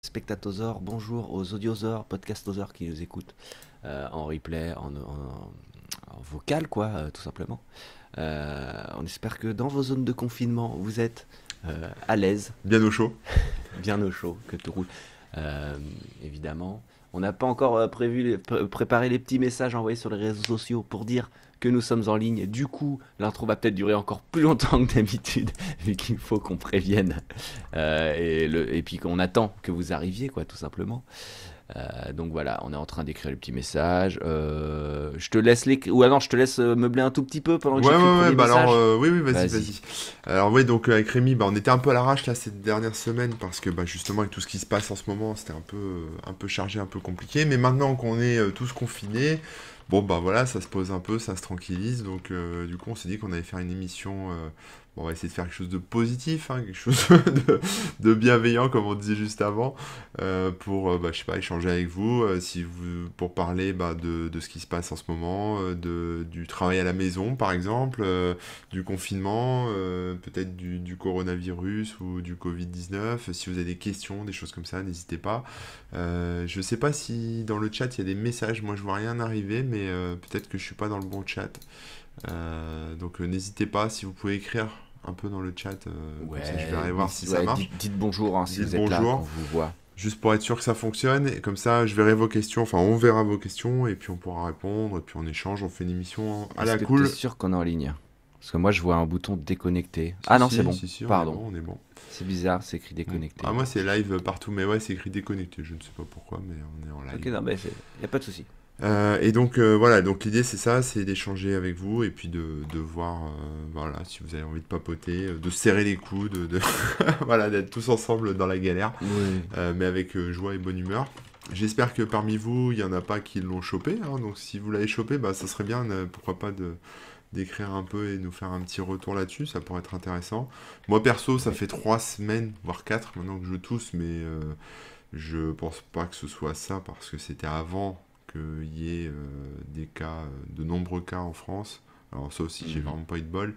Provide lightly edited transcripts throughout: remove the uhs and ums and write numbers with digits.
Spectatosaures, bonjour aux audiosaures, podcastosaures qui nous écoutent en replay, en vocal quoi, tout simplement. On espère que dans vos zones de confinement, vous êtes à l'aise, Bien au chaud. bien au chaud, que tout roule. Euh, Évidemment, on n'a pas encore préparé les petits messages envoyés sur les réseaux sociaux pour dire que nous sommes en ligne. Du coup, l'intro va peut-être durer encore plus longtemps que d'habitude, vu qu'il faut qu'on prévienne et puis qu'on attend que vous arriviez, quoi, tout simplement. Donc voilà, on est en train d'écrire les petits messages. Je te laisse ou alors je te laisse meubler un tout petit peu pendant que Ouais, j'écris le ouais, ouais, premier bah alors, message. oui, oui, vas-y, Vas-y. vas-y. Alors, oui, donc avec Rémi, bah, on était un peu à l'arrache là cette dernière semaine parce que bah, justement, avec tout ce qui se passe en ce moment, c'était un peu chargé, un peu compliqué. Mais maintenant qu'on est tous confinés, bon, bah voilà, ça se pose un peu, ça se tranquillise. Donc, du coup, on s'est dit qu'on allait faire une émission. Bon, on va essayer de faire quelque chose de positif, hein, quelque chose de bienveillant, comme on disait juste avant, pour, bah, je sais pas, échanger avec vous, si vous pour parler bah, de ce qui se passe en ce moment, du travail à la maison, par exemple, du confinement, peut-être du coronavirus ou du Covid-19. Si vous avez des questions, des choses comme ça, n'hésitez pas. Je sais pas si dans le chat il y a des messages, moi je vois rien arriver, mais peut-être que je suis pas dans le bon chat. Donc n'hésitez pas, si vous pouvez écrire un peu dans le chat, comme ça je Ouais, verrai voir si ça ouais, marche. dites bonjour hein, si Dites vous êtes là, qu'on bonjour, vous voit. juste pour être sûr que ça fonctionne, et comme ça je verrai vos questions, enfin on verra vos questions, et puis on pourra répondre, et puis on échange, on fait une émission à Est-ce la que tu es cool. sûr qu'on est en ligne? Parce que moi je vois un bouton déconnecté. Si, Ah non, c'est si, bon. si, si, on est Pardon. bon, on est bon. C'est bizarre, c'est écrit Bon. déconnecté. Ah, moi Bon, c'est live partout, mais ouais, c'est écrit déconnecté, je ne sais pas pourquoi, mais on est en ok, live. non, mais y a pas de souci. Et donc voilà, donc l'idée c'est ça, c'est d'échanger avec vous et puis de voir, voilà, si vous avez envie de papoter, de serrer les coudes, voilà, d'être tous ensemble dans la galère, Oui. mais avec joie et bonne humeur. J'espère que parmi vous, il n'y en a pas qui l'ont chopé, hein, donc si vous l'avez chopé, bah, ça serait bien, pourquoi pas, d'écrire un peu et nous faire un petit retour là-dessus, ça pourrait être intéressant. Moi perso, ça Oui. fait 3 semaines, voire 4 maintenant que je tousse, mais je pense pas que ce soit ça parce que c'était avant qu'il y ait des cas, de nombreux cas en France. Alors ça aussi, j'ai Mhm. vraiment pas eu de bol.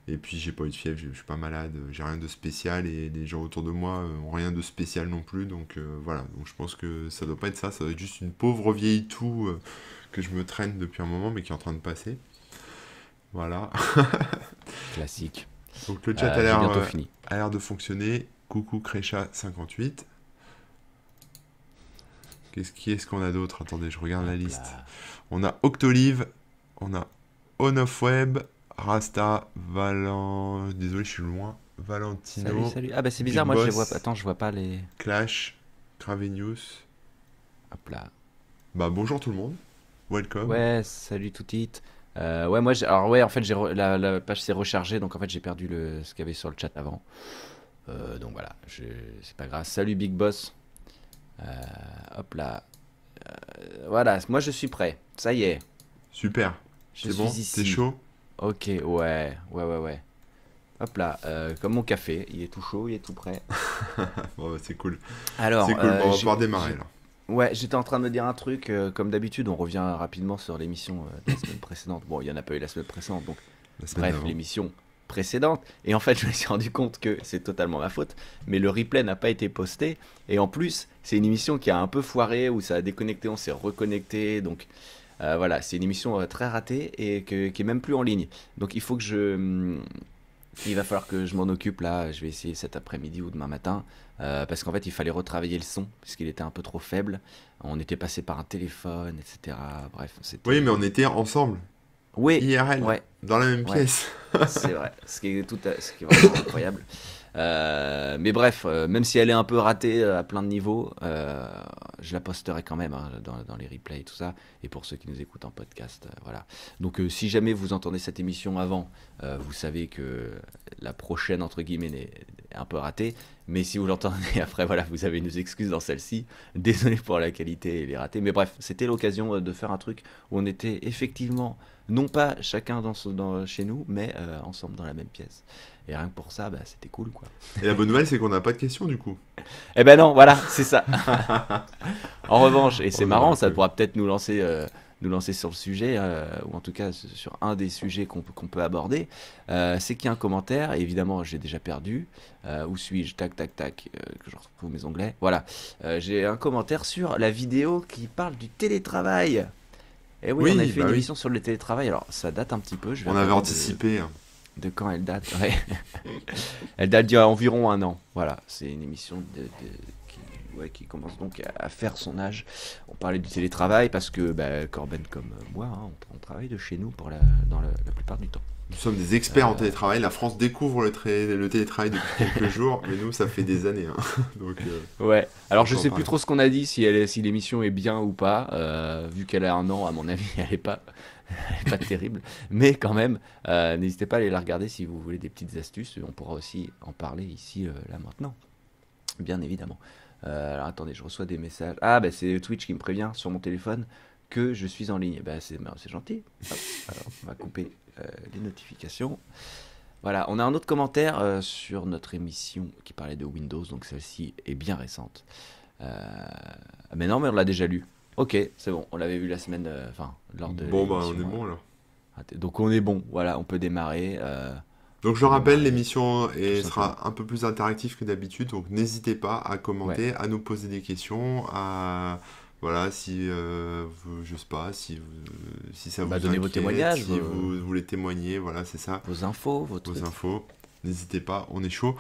Et puis j'ai pas eu de fièvre, je suis pas malade, j'ai rien de spécial et les gens autour de moi ont rien de spécial non plus. Donc voilà, donc je pense que ça doit pas être ça, ça doit être juste une pauvre vieille toux que je me traîne depuis un moment mais qui est en train de passer. Voilà. Classique. Donc le chat J'ai bientôt fini. a l'air de fonctionner. Coucou Crécha58. Qui est-ce qu'on a d'autre? Attendez, je regarde la Hop liste. là. On a Octolive, on a On of Web, Rasta, Désolé, je suis loin. Salut, Valentino, salut. Ah bah c'est Big bizarre, moi je les vois pas. Boss, Attends, je vois pas les... Clash, Cravenius. Hop là. Bah bonjour tout le monde. Welcome. Ouais, salut tout it. Ouais, moi, alors ouais, en fait, la page s'est rechargée, donc en fait, j'ai perdu ce qu'il y avait sur le chat avant. Donc voilà, c'est pas grave. Salut Big Boss. Euh, Hop là. Voilà, moi je suis prêt. Ça y est, Super. je C'est suis bon? T'es ici. chaud? Ok, ouais, ouais, ouais, ouais. Hop là, comme mon café, il est tout chaud, il est tout prêt. Bon, bah, c'est cool. C'est Alors, cool. Bon, on va pouvoir démarrer là. ouais, j'étais en train de me dire un truc. Comme d'habitude, on revient rapidement sur l'émission de la semaine précédente. Bon, il y en a pas eu la semaine précédente, donc La semaine bref, d'avant. l'émission précédente. Et en fait, je me suis rendu compte que c'est totalement ma faute, mais le replay n'a pas été posté. Et en plus, c'est une émission qui a un peu foiré, où ça a déconnecté, on s'est reconnecté. Donc voilà, c'est une émission très ratée et qui est même plus en ligne. Donc il va falloir que je m'en occupe là. Je vais essayer cet après-midi ou demain matin. Parce qu'en fait, il fallait retravailler le son, puisqu'il était un peu trop faible. On était passé par un téléphone, etc. Bref, Oui, mais c'était... on était ensemble. Oui, IRL. ouais, Dans la même ouais. pièce. C'est vrai, ce qui est vraiment incroyable. Mais bref, même si elle est un peu ratée à plein de niveaux, je la posterai quand même hein, dans les replays et tout ça. Et pour ceux qui nous écoutent en podcast, voilà. Donc si jamais vous entendez cette émission avant, vous savez que la prochaine, entre guillemets, est un peu ratée. Mais si vous l'entendez après, voilà, vous avez nos excuses dans celle-ci. Désolé pour la qualité et les ratés. Mais bref, c'était l'occasion de faire un truc où on était effectivement non pas chacun chez nous, mais ensemble dans la même pièce. Et rien que pour ça, bah, c'était cool, quoi. Et la bonne nouvelle, c'est qu'on n'a pas de questions du coup. Eh ben non, voilà, c'est ça. En revanche, et c'est On aura marrant, un ça peu. pourra peut-être nous lancer nous lancer sur le sujet, ou en tout cas sur un des sujets qu'on peut aborder, c'est qu'il y a un commentaire, et évidemment j'ai déjà perdu, où suis-je? Tac, tac, tac, que je retrouve mes onglets. Voilà. J'ai un commentaire sur la vidéo qui parle du télétravail. Et oui, on a Oui, fait bah une oui. émission sur le télétravail, alors ça date un petit peu, je vais On avait regarder anticipé, hein. de quand elle date. Ouais. Elle date d'il y a environ un an. Voilà, c'est une émission qui, ouais, qui commence donc à faire son âge. On parlait du télétravail parce que bah, Corben comme moi, hein, on travaille de chez nous pour la plupart du temps. Nous sommes des experts en télétravail. La France découvre le télétravail depuis quelques jours, mais nous, ça fait des années, hein. Donc, Ouais. on Alors je peut en sais plus parler. trop ce qu'on a dit, si l'émission est bien ou pas. Vu qu'elle a un an, à mon avis, elle est pas terrible. Mais quand même, n'hésitez pas à aller la regarder si vous voulez des petites astuces. On pourra aussi en parler ici, là maintenant. Bien évidemment. Alors attendez, je reçois des messages. Ah, bah c'est Twitch qui me prévient sur mon téléphone que je suis en ligne. C'est gentil. Hop, alors, on va couper les notifications. Voilà, on a un autre commentaire sur notre émission qui parlait de Windows, donc celle-ci est bien récente. Mais non, mais on l'a déjà lu. Ok, c'est bon, on l'avait vu la semaine, enfin, lors de Bon, bah, on l'émission. est bon, là. Donc on est bon, voilà, on peut démarrer. Donc, On je peut rappelle, démarrer l'émission tout simplement. sera un peu plus interactive que d'habitude. Donc, n'hésitez pas à Ouais, commenter, à nous poser des questions, à... Voilà, si, je sais pas, si ça bah vous donnez vos inquiète, témoignages, si vous voulez témoigner, voilà, c'est ça. vos infos, vos Vos trucs. infos. N'hésitez pas, on est chaud.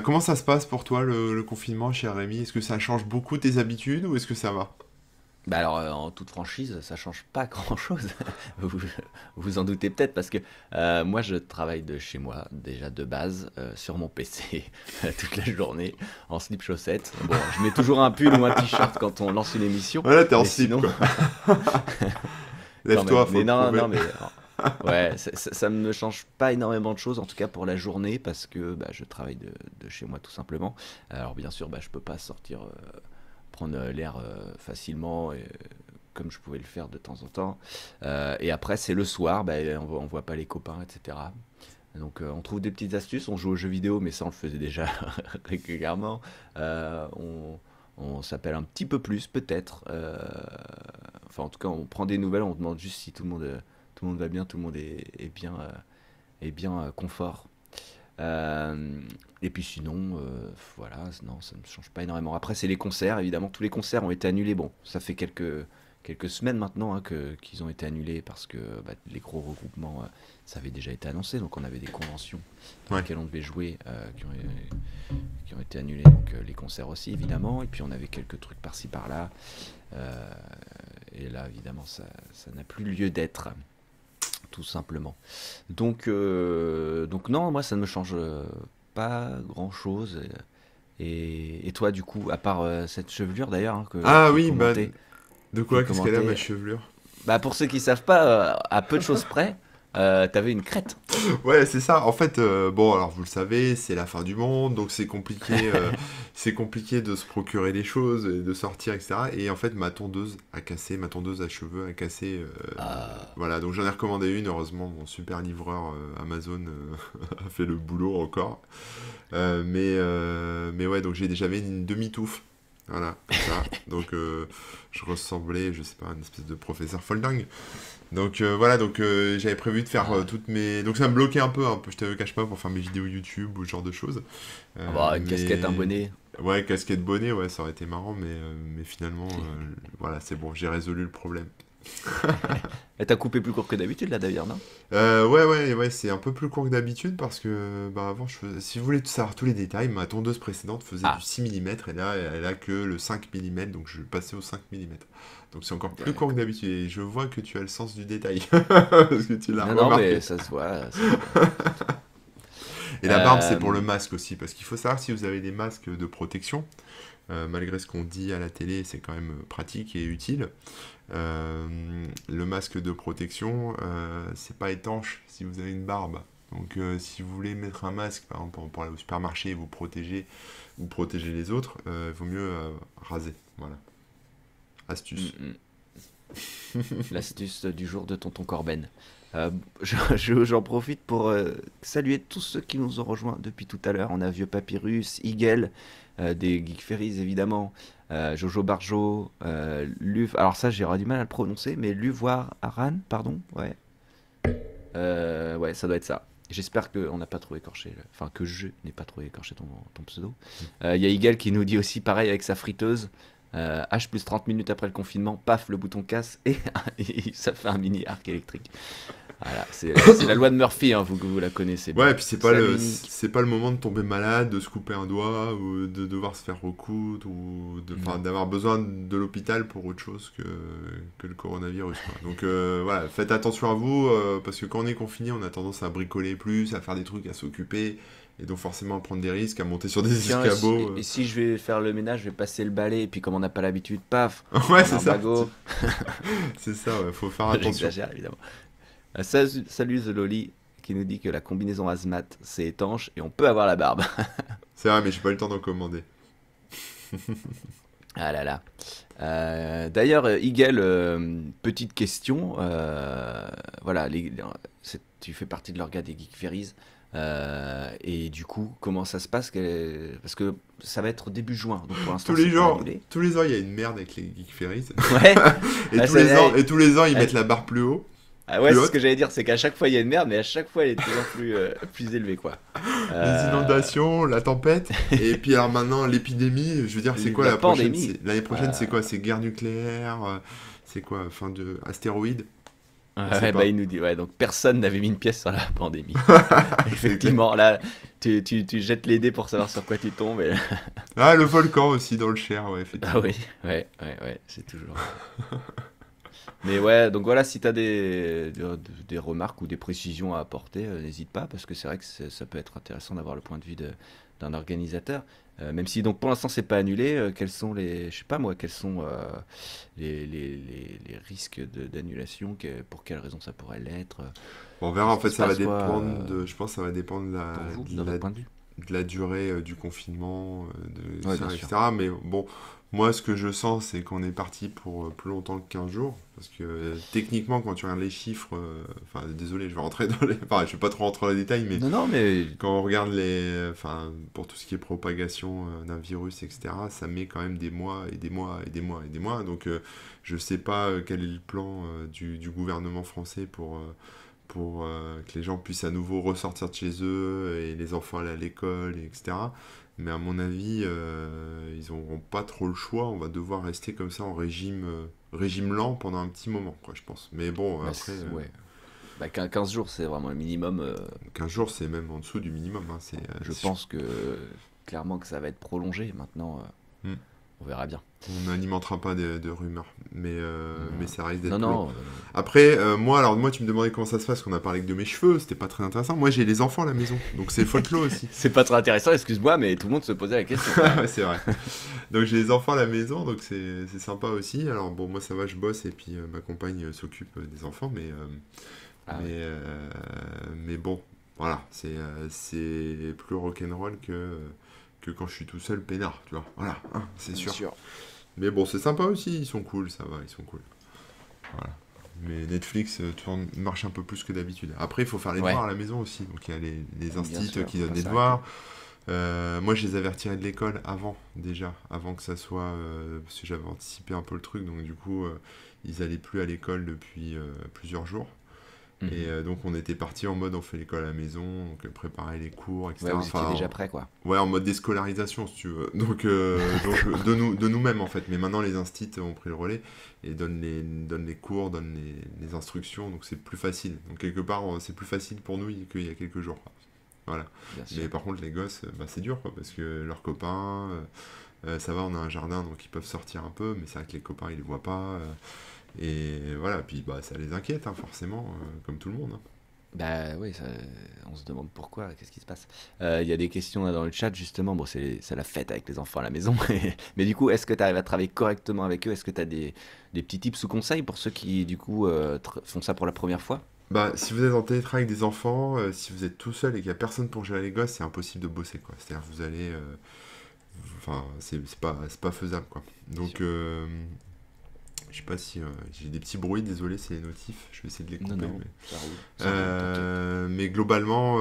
Comment ça se passe pour toi le confinement, cher Rémi? Est-ce que ça change beaucoup tes habitudes ou est-ce que ça va? Bah alors, en toute franchise, ça change pas grand-chose. Vous vous en doutez peut-être parce que moi, je travaille de chez moi déjà de base sur mon PC toute la journée en slip chaussettes. Bon, je mets toujours un pull ou un t-shirt quand on lance une émission, Voilà, t'es en mais slip, sinon, quoi. quand même. Lève-toi, faut Mais le non, prouver. non, mais ouais, ça ne me change pas énormément de choses, en tout cas pour la journée, parce que bah, je travaille de chez moi tout simplement. Alors bien sûr, bah, je peux pas sortir prendre l'air facilement, comme je pouvais le faire de temps en temps. Et après, c'est le soir, bah, on voit pas les copains, etc. Donc on trouve des petites astuces, on joue aux jeux vidéo, mais ça on le faisait déjà régulièrement. On s'appelle un petit peu plus peut-être. Enfin en tout cas on prend des nouvelles, on demande juste si tout le monde va bien, tout le monde est bien confort. Euh, et puis sinon, voilà, non, ça ne change pas énormément. Après, c'est les concerts, évidemment. Tous les concerts ont été annulés. Bon, ça fait quelques semaines maintenant hein, qu'ils ont été annulés parce que bah, les gros regroupements, ça avait déjà été annoncé. Donc, on avait des conventions dans Ouais. lesquelles on devait jouer qui ont été annulées. Donc, les concerts aussi, évidemment. Et puis, on avait quelques trucs par-ci, par-là. Euh, et là, évidemment, ça n'a plus lieu d'être tout simplement. Donc non, moi ça ne me change pas grand-chose. Et toi, du coup, à part cette chevelure d'ailleurs hein, Ah oui, bah, de qui quoi? Qu'est-ce qu'elle a, ma commentait, chevelure? bah pour ceux qui savent pas, à peu de choses près, t'avais une crête. Ouais, c'est ça. En fait, bon, alors vous le savez, c'est la fin du monde, donc c'est compliqué de se procurer des choses, et de sortir, etc. Et en fait, ma tondeuse a cassé, ma tondeuse à cheveux a cassé. Ah, Voilà, donc j'en ai recommandé une. Heureusement, mon super livreur Amazon a fait le boulot encore. Mais ouais, donc j'ai déjà mis une demi-touffe. Voilà, comme ça. Donc je ressemblais, je sais pas, à une espèce de professeur folding. Donc voilà, donc j'avais prévu de faire ah ouais. toutes mes... Donc ça me bloquait un peu, je te le cache pas, pour faire mes vidéos YouTube ou ce genre de choses. Ah bah, une casquette, un Mais... bonnet. Ouais, casquette bonnet, ouais, ça aurait été marrant, mais finalement, voilà, c'est bon, j'ai résolu le problème. Et t'as coupé plus court que d'habitude là d'ailleurs, non? Ouais, c'est un peu plus court que d'habitude parce que bah, avant, si vous voulez tout savoir tous les détails, ma tondeuse précédente faisait du Ah, 6 mm et là, elle a que le 5 mm, donc je vais passer au 5 mm. Donc c'est encore plus court que d'accord. d'habitude et je vois que tu as le sens du détail parce que tu l'as Non, non, mais remarqué. ça se voit, c'est tout. Et la barbe, c'est pour le Euh, masque aussi parce qu'il faut savoir si vous avez des masques de protection, malgré ce qu'on dit à la télé, c'est quand même pratique et utile. Le masque de protection, c'est pas étanche si vous avez une barbe. Donc si vous voulez mettre un masque, par exemple pour aller au supermarché et vous protéger les autres, il vaut mieux raser. Voilà. mm, Astuce. mm. L'astuce du jour de Tonton Corben. J'en profite pour saluer tous ceux qui nous ont rejoints depuis tout à l'heure. On a Vieux Papyrus, Igel, des Geek Ferries évidemment, Jojo Barjo, alors ça j'aurais du mal à le prononcer, mais Luvoir Aran, pardon, ouais. Ouais, ça doit être ça. J'espère qu'on n'a pas trop écorché, enfin que je n'ai pas trop écorché ton pseudo. Il y a Eagle qui nous dit aussi pareil avec sa friteuse. H plus 30 minutes après le confinement, paf, le bouton casse et, et ça fait un mini arc électrique. Voilà, c'est la loi de Murphy, hein, vous la connaissez bien. Ouais, et puis Salut Nick. c'est pas le moment de tomber malade, de se couper un doigt, ou de devoir se faire recoudre, enfin, Non. d'avoir besoin de l'hôpital pour autre chose que le coronavirus, quoi. Donc voilà, faites attention à vous, parce que quand on est confiné, on a tendance à bricoler plus, à faire des trucs, à s'occuper, et donc forcément à prendre des risques, à monter sur des Tiens, et si, escabeaux. et si je vais faire le ménage, je vais passer le balai, et puis comme on n'a pas l'habitude, paf, Ouais, on a c'est un ça, bagot. c'est ça, ouais, faut faire attention. J'exagère évidemment. Salut The Loli qui nous dit que la combinaison hazmat c'est étanche et on peut avoir la barbe. C'est vrai, mais j'ai pas eu le temps d'en commander. Ah là là. D'ailleurs, Igel, petite question. Voilà, tu fais partie de l'orga des Geek Ferries. Et du coup, comment ça se passe parce que ça va être début juin, donc pour l'instant c'est pas annulé. Tous les ans, il y a une merde avec les Geek Ferries. Ouais, Et ah, et tous les ans, ils mettent la barre plus haut. ah ouais, Plus c'est ce haute. que j'allais dire, c'est qu'à chaque fois il y a une merde, mais à chaque fois elle est de plus en plus élevée, quoi. Les Euh, inondations, la tempête, et puis alors maintenant l'épidémie, je veux dire, c'est quoi la la prochaine? pandémie. L'année prochaine, c'est Euh, quoi? C'est guerre nucléaire, c'est quoi? Fin de astéroïde? On sait Ouais, bah pas. il nous dit, ouais, donc personne n'avait mis une pièce sur la pandémie. C'est clair. Effectivement, là, tu jettes les dés pour savoir sur quoi tu tombes. Ah, le volcan aussi dans le Cher, ouais, Ah effectivement. oui, ouais, c'est toujours. Mais ouais, donc voilà, si tu as des remarques ou des précisions à apporter, n'hésite pas, parce que c'est vrai que ça peut être intéressant d'avoir le point de vue d'un organisateur. Même si donc pour l'instant c'est pas annulé, quels sont les, je sais pas moi, quels sont les risques d'annulation, pour quelles raisons ça pourrait l'être, Bon, on verra, en qu'est-ce qui fait, se ça va passe toi, dépendre de, je pense que ça va dépendre pour vous, de votre point de vue? de la durée du confinement, de Ouais, ça, bien sûr. etc. Mais bon, moi, ce que je sens, c'est qu'on est parti pour plus longtemps que 15 jours. Parce que techniquement, quand tu regardes les chiffres, enfin, désolé, je vais rentrer dans les. Enfin, je vais pas trop rentrer dans les détails, mais Non, non, mais quand on regarde les. Enfin, pour tout ce qui est propagation d'un virus, etc., ça met quand même des mois et des mois et des mois et des mois. Donc, je sais pas quel est le plan du gouvernement français pour que les gens puissent à nouveau ressortir de chez eux et les enfants aller à l'école, etc. Mais à mon avis, ils n'auront pas trop le choix. On va devoir rester comme ça en régime lent pendant un petit moment, quoi, je pense. Mais bon, bah, après, ouais. Bah, 15 jours, c'est vraiment le minimum. 15 jours, c'est même en dessous du minimum, hein. Je pense que clairement que ça va être prolongé. Maintenant, Hmm. on verra bien. On n'alimentera pas de rumeurs, mais Non, ça risque non, d'être long. non, Après, moi, tu me demandais comment ça se passe, qu'on a parlé que de mes cheveux, c'était pas très intéressant. Moi, j'ai les enfants à la maison, donc c'est folklore aussi. c'est pas très intéressant, excuse-moi, mais tout le monde se posait la question. Ouais, c'est vrai. Donc j'ai les enfants à la maison, donc c'est sympa aussi. Alors bon, moi ça va, je bosse et puis ma compagne s'occupe des enfants, Ah mais, ouais, euh, mais bon, voilà, c'est plus rock'n'roll que quand je suis tout seul peinard, tu vois. Voilà, hein, c'est bien sûr. sûr. Mais bon, c'est sympa aussi, ils sont cool, ça va, ils sont cool. Voilà. Mais Netflix marche un peu plus que d'habitude. Après, il faut faire les devoirs Ouais, à la maison aussi. Donc il y a les bien instits sûr, qui faut donnent pas des s'arrêter. devoirs. Moi, je les avais retirés de l'école avant, déjà, avant que ça soit. Parce que j'avais anticipé un peu le truc, donc du coup, ils allaient plus à l'école depuis plusieurs jours. Et Mhm. donc, on était parti en mode on fait l'école à la maison, donc préparer les cours, Ouais, etc. vous étiez Enfin, déjà prêt, quoi. ouais, en mode déscolarisation, si tu veux. Donc de nous-mêmes, en fait. Mais maintenant, les instits ont pris le relais et donnent les cours, donnent les instructions, donc c'est plus facile. Donc, quelque part, c'est plus facile pour nous qu'il y a quelques jours, quoi. Voilà. Bien sûr. Mais par contre, les gosses, bah, c'est dur, quoi, parce que leurs copains, ça va, on a un jardin, donc ils peuvent sortir un peu, mais c'est vrai que les copains, ils les voient pas. Et voilà, puis bah, ça les inquiète, hein, forcément, comme tout le monde, hein. Bah oui, on se demande pourquoi, qu'est-ce qui se passe. Il y a des questions là dans le chat, justement. Bon, c'est la fête avec les enfants à la maison. Mais du coup, est-ce que tu arrives à travailler correctement avec eux? Est-ce que tu as des petits tips ou conseils pour ceux qui, du coup, font ça pour la première fois? Bah, si vous êtes en télétravail avec des enfants, si vous êtes tout seul et qu'il n'y a personne pour gérer les gosses, c'est impossible de bosser, quoi. C'est-à-dire que vous allez. Enfin, c'est pas faisable, quoi. Bien sûr. Donc, je sais pas si j'ai des petits bruits, désolé, c'est les notifs, je vais essayer de les Non, couper. non, ça roule, t'inquiète. Mais globalement,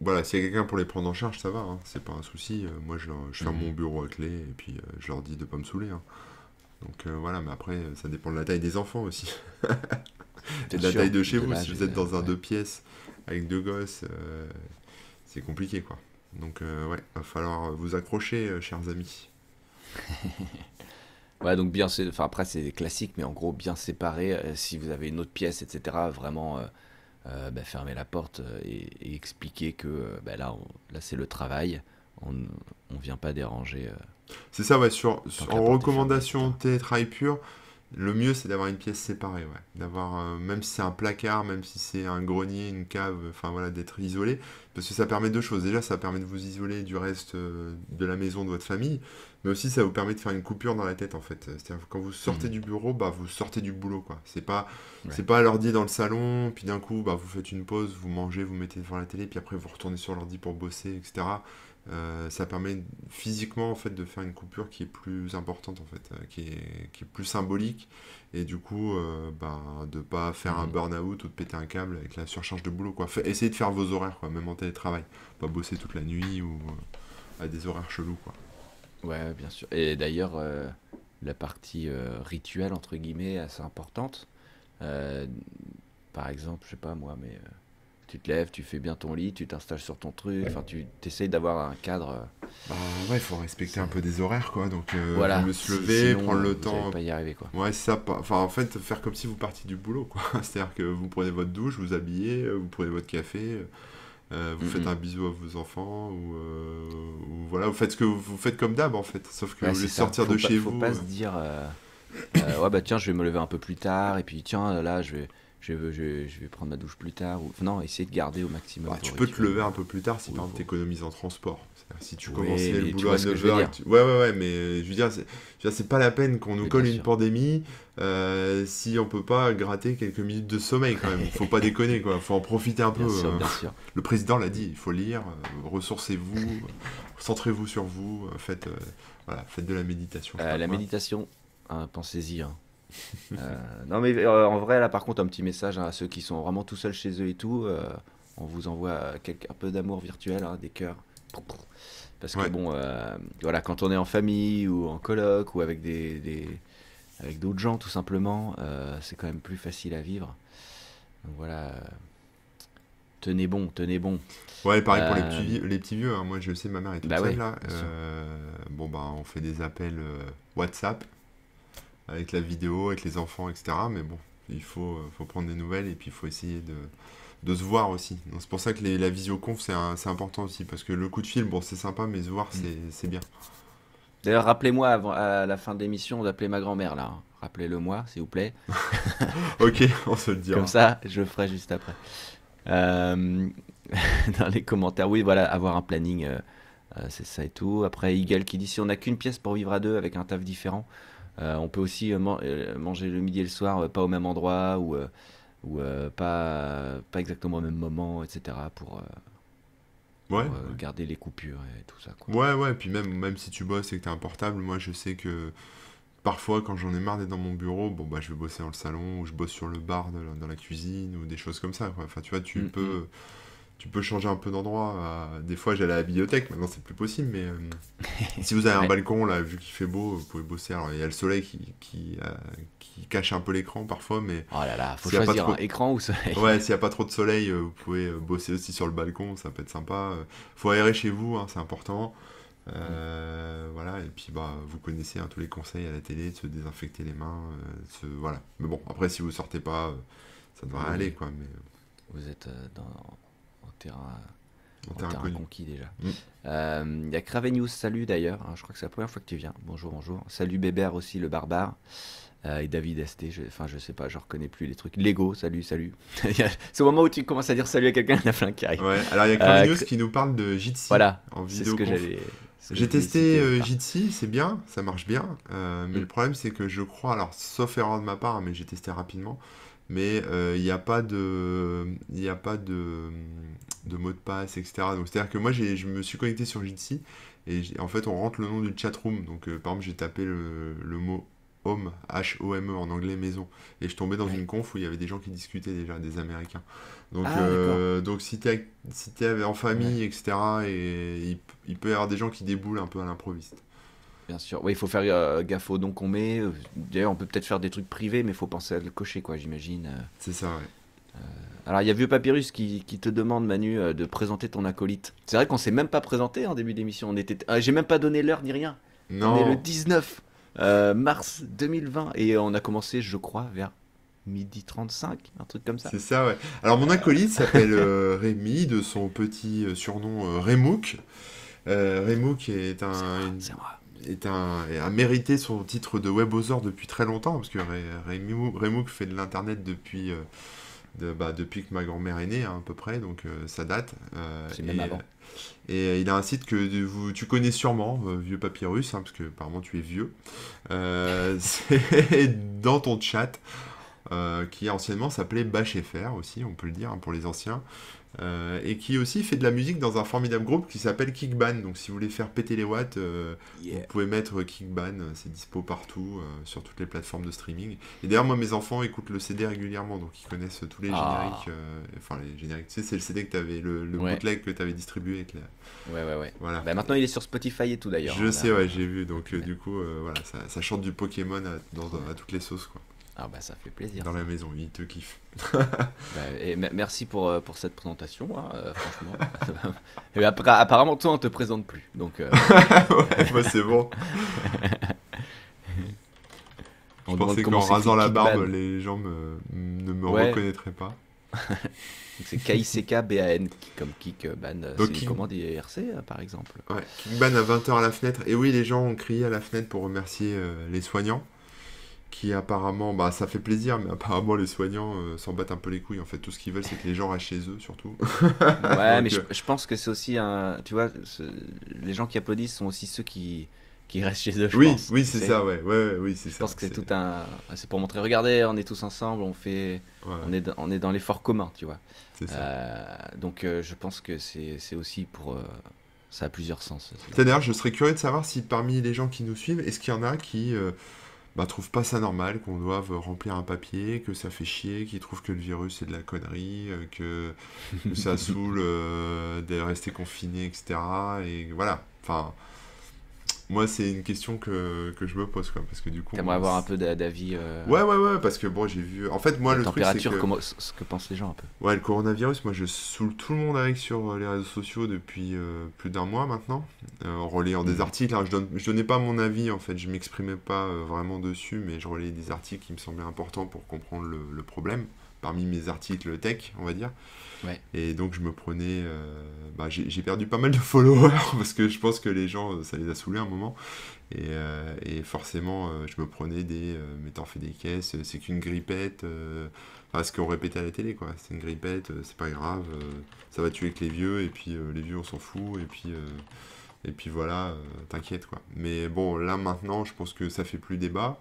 voilà, s'il y a quelqu'un pour les prendre en charge, ça va, hein, c'est pas un souci. Moi, je ferme mon Mhm. bureau à clé et puis je leur dis de pas me saouler, hein. Donc voilà, mais après, ça dépend de la taille des enfants aussi. Et Bien de la taille sûr, de chez de vous. Si l'âge, vous êtes dans un ouais. 2 pièces avec 2 gosses, c'est compliqué, quoi. Donc ouais, va falloir vous accrocher, chers amis. Ouais, donc bien, enfin après c'est classique, mais en gros bien séparé. Si vous avez une autre pièce, etc., vraiment bah, fermer la porte et expliquer que bah, là c'est le travail, on on vient pas déranger C'est ça, ouais, tant que la en porte est fermée, recommandation etc. télétravail pur, le mieux c'est d'avoir une pièce séparée, ouais. D'avoir, même si c'est un placard, même si c'est un grenier, une cave, enfin voilà, d'être isolé. Parce que ça permet deux choses. Déjà, ça permet de vous isoler du reste de la maison, de votre famille. Mais aussi, ça vous permet de faire une coupure dans la tête, en fait. C'est-à-dire que quand vous sortez Mhm. du bureau, bah, vous sortez du boulot, quoi. Ouais. C'est pas l'ordi dans le salon, puis d'un coup, bah, vous faites une pause, vous mangez, vous mettez devant la télé, puis après, vous retournez sur l'ordi pour bosser, etc. Ça permet physiquement en fait de faire une coupure qui est plus importante en fait, qui est plus symbolique et du coup bah, de pas faire un Mhm. burn-out ou de péter un câble avec la surcharge de boulot quoi. Essayez de faire vos horaires quoi, même en télétravail, pas bosser toute la nuit ou à des horaires chelous quoi. Ouais, bien sûr. Et d'ailleurs, la partie rituelle, entre guillemets, assez importante. Euh, Par exemple, je sais pas moi, mais tu te lèves, tu fais bien ton lit, tu t'installes sur ton truc, enfin tu t'essayes d'avoir un cadre. Bah ouais, il faut respecter un C'est- peu des horaires quoi, donc vaut Voilà, mieux se lever, prendre sinon le vous n'allez temps. pas y arriver quoi. Ouais, c'est ça. Enfin, en fait, faire comme si vous partiez du boulot, quoi. C'est-à-dire que vous prenez votre douche, vous habillez, vous prenez votre café, vous faites Mhm. un bisou à vos enfants, ou voilà, vous faites ce que vous faites comme d'hab, en fait. Sauf que Ouais, au lieu c'est de ça. sortir de chez Faut vous, pas se dire ouais bah tiens je vais me lever un peu plus tard et puis tiens là je vais prendre ma douche plus tard ou non essayez de garder au maximum bah, vos tu peux te lever rituels un peu plus tard si par exemple vos... t'économies en transport. C'est-à-dire, si tu Oui commençais le mais tu boulot vois à ce que je neuf veux heures et que dire. Ouais, ouais, ouais, mais je veux dire, c'est pas la peine qu'on nous Mais colle bien une sûr. pandémie si on peut pas gratter quelques minutes de sommeil quand même. Faut pas déconner, quoi. Faut en profiter un peu. Bien sûr, bien sûr. Le président l'a dit, il faut lire, ressourcez-vous, centrez-vous sur vous, voilà, faites de la méditation, je sais pas La quoi. méditation, hein, pensez-y, hein. Non mais en vrai là par contre un petit message hein, à ceux qui sont vraiment tout seuls chez eux et tout, on vous envoie un peu d'amour virtuel, hein, des cœurs. Parce que Ouais. bon, voilà, quand on est en famille ou en coloc ou avec avec d'autres gens tout simplement, c'est quand même plus facile à vivre. Donc voilà, tenez bon, tenez bon. Ouais, pareil pour Euh, les petits vieux, hein. Moi, je sais, ma mère est toute Bah seule ouais, là. bien sûr. Bon, bah, on fait des appels WhatsApp avec la vidéo, avec les enfants, etc. Mais bon, faut prendre des nouvelles et puis il faut essayer de se voir aussi. Donc, c'est pour ça que la visioconf, c'est important aussi. Parce que le coup de fil, bon, c'est sympa, mais se voir, Mm. c'est bien. D'ailleurs, rappelez-moi avant, à la fin de l'émission d'appeler ma grand-mère là, hein. Rappelez-le moi, s'il vous plaît. Ok, on se le Comme dira. ça, je le ferai juste après. Euh, Dans les commentaires, oui, voilà, avoir un planning, c'est ça et tout. Après, Eagle qui dit si on n'a qu'une pièce pour vivre à deux avec un taf différent, on peut aussi manger le midi et le soir, pas au même endroit ou pas exactement au même moment, etc. Ouais, Pour ouais. garder les coupures et tout ça, quoi. Ouais, ouais, puis même si tu bosses et que t'as un portable, moi je sais que parfois quand j'en ai marre d'être dans mon bureau, bon bah je vais bosser dans le salon ou je bosse sur le bar dans la cuisine ou des choses comme ça, quoi. Enfin tu vois, Mm, mm. tu peux changer un peu d'endroit. Des fois j'allais à la bibliothèque, maintenant c'est plus possible, mais si vous avez un Ouais. balcon là, vu qu'il fait beau, vous pouvez bosser. Alors il y a le soleil qui cache un peu l'écran parfois, mais Oh là là, faut s'il y a pas choisir, hein, trop, écran ou soleil. ouais, s'il y a pas trop de soleil, vous pouvez bosser aussi sur le balcon, ça peut être sympa. Faut aérer chez vous, hein, c'est important. Mm. Voilà, et puis bah, vous connaissez hein, tous les conseils à la télé, de se désinfecter les mains, voilà. Mais bon, après si vous sortez pas, ça devrait aller Oui, quoi, mais vous êtes en terrain, en en terrain terrain inconnu. conquis déjà. Mm. Il y a Cravenius, salut d'ailleurs, hein, je crois que c'est la première fois que tu viens. Bonjour, bonjour. Salut Bébert aussi, le barbare. Et David ST, enfin je sais pas, je reconnais plus les trucs. Lego, salut, salut. C'est au moment où tu commences à dire salut à quelqu'un, il y en a plein qui arrivent. Ouais, alors il y a Euh, Cravenius Cr- qui nous parle de Jitsi voilà, en c'est ce que vidéoconf. je J'ai voulais testé citer au départ. Jitsi, c'est bien, ça marche bien, mais Mm. le problème c'est que je crois, alors sauf erreur de ma part, mais j'ai testé rapidement, mais il y a pas de mot de passe, etc. Donc c'est-à-dire que moi je me suis connecté sur Jitsi et en fait on rentre le nom du chatroom. Donc par exemple j'ai tapé le mot home, H-O-M-E en anglais maison. Et je tombais dans Ouais. une conf où il y avait des gens qui discutaient déjà, des Américains. Ah, d'accord. Donc si t'es en Ouais, famille, etc., et il peut y avoir des gens qui déboulent un peu à l'improviste. bien sûr. Ouais, il faut faire gaffe aux noms qu'on met. D'ailleurs, on peut peut-être faire des trucs privés, mais il faut penser à le cocher, quoi, j'imagine. C'est ça, ouais. Alors, il y a Vieux Papyrus qui te demande, Manu, de présenter ton acolyte. C'est vrai qu'on s'est même pas présenté en début d'émission. J'ai même pas donné l'heure ni rien. On est le Non, 19 mars 2020 et on a commencé, je crois, vers 12h35, un truc comme ça. c'est ça, ouais. Alors mon acolyte s'appelle Rémi, de son petit surnom Rémouk. Rémouk C'est moi, c'est moi. a mérité son titre de webosor depuis très longtemps, parce que Rémouk fait de l'internet depuis que ma grand-mère est née, hein, à peu près, donc ça date. C'est même avant. Il a un site que tu connais sûrement, Vieux Papyrus, hein, parce que apparemment tu es vieux. C'est dans ton chat, qui anciennement s'appelait BashFR aussi, on peut le dire, hein, pour les anciens. Et qui aussi fait de la musique dans un formidable groupe qui s'appelle Kickban. Donc si vous voulez faire péter les watts, vous Yeah. pouvez mettre Kickban, c'est dispo partout, sur toutes les plateformes de streaming. Et d'ailleurs, moi, mes enfants écoutent le CD régulièrement, donc ils connaissent tous les génériques. Ah, Enfin, les génériques, tu sais, c'est le CD que t'avais, le ouais, bootleg que tu avais distribué avec la... ouais, ouais, ouais. Voilà. Bah, maintenant, il est sur Spotify et tout d'ailleurs, Je hein, sais, là. ouais, j'ai vu. Donc Ouais. du coup, voilà, ça chante du Pokémon à toutes les sauces, quoi. Ah, bah, ça fait plaisir, Dans la ça. maison, ils te kiffent. Bah, et merci pour cette présentation, hein, franchement. Et après, apparemment, toi, on te présente plus. Donc, Ouais, moi, c'est bon. Je on demande pensais comment qu'en s'écrit rasant la barbe, Kickban. les gens ne me Ouais, reconnaîtraient pas. donc c'est Kickban, comme Kickban. Donc, C'est comment des RC, par exemple. ouais, Kickban à 20h à la fenêtre. Et oui, les gens ont crié à la fenêtre pour remercier les soignants. Qui apparemment, bah ça fait plaisir, mais apparemment les soignants s'en battent un peu les couilles. En fait, tout ce qu'ils veulent, c'est que les gens restent chez eux, surtout. Ouais, mais Donc, je pense que c'est aussi un. Tu vois, les gens qui applaudissent sont aussi ceux qui restent chez eux, je oui, pense. oui, Tu c'est sais. ça, ouais, ouais, oui, c'est Je ça. pense que c'est tout un. C'est pour montrer, regardez, on est tous ensemble, on fait. Ouais, On est dans l'effort commun, tu vois. c'est ça. Donc je pense que c'est aussi pour. Ça a plusieurs sens. D'ailleurs, je serais curieux de savoir si parmi les gens qui nous suivent, est-ce qu'il y en a qui trouvent pas ça normal, qu'on doive remplir un papier, que ça fait chier, qui trouvent que le virus c'est de la connerie, que ça saoule de rester confiné, etc. Et voilà. Enfin, moi, c'est une question que je me pose, quoi, parce que du coup, T'aimerais avoir un peu d'avis. ouais, ouais, ouais, parce que bon, j'ai vu. En fait, moi, La le truc, c'est température, que ce que pensent les gens un peu. ouais, le coronavirus, moi je saoule tout le monde avec sur les réseaux sociaux depuis plus d'un mois maintenant, en relayant des Mhm. articles. Hein, je donnais pas mon avis en fait, je m'exprimais pas vraiment dessus, mais je relayais des articles qui me semblaient importants pour comprendre le problème, parmi mes articles tech, on va dire. Ouais. Et donc je me prenais. J'ai perdu pas mal de followers parce que je pense que les gens, ça les a saoulés un moment. Et forcément, je me prenais des. Mais t'en fais des caisses, c'est qu'une grippette. Enfin, ce qu'on répétait à la télé, quoi. C'est une grippette, c'est pas grave. Ça va tuer que les vieux, et puis les vieux, on s'en fout. Et puis voilà, t'inquiète, quoi. Mais bon, là maintenant, je pense que ça fait plus débat.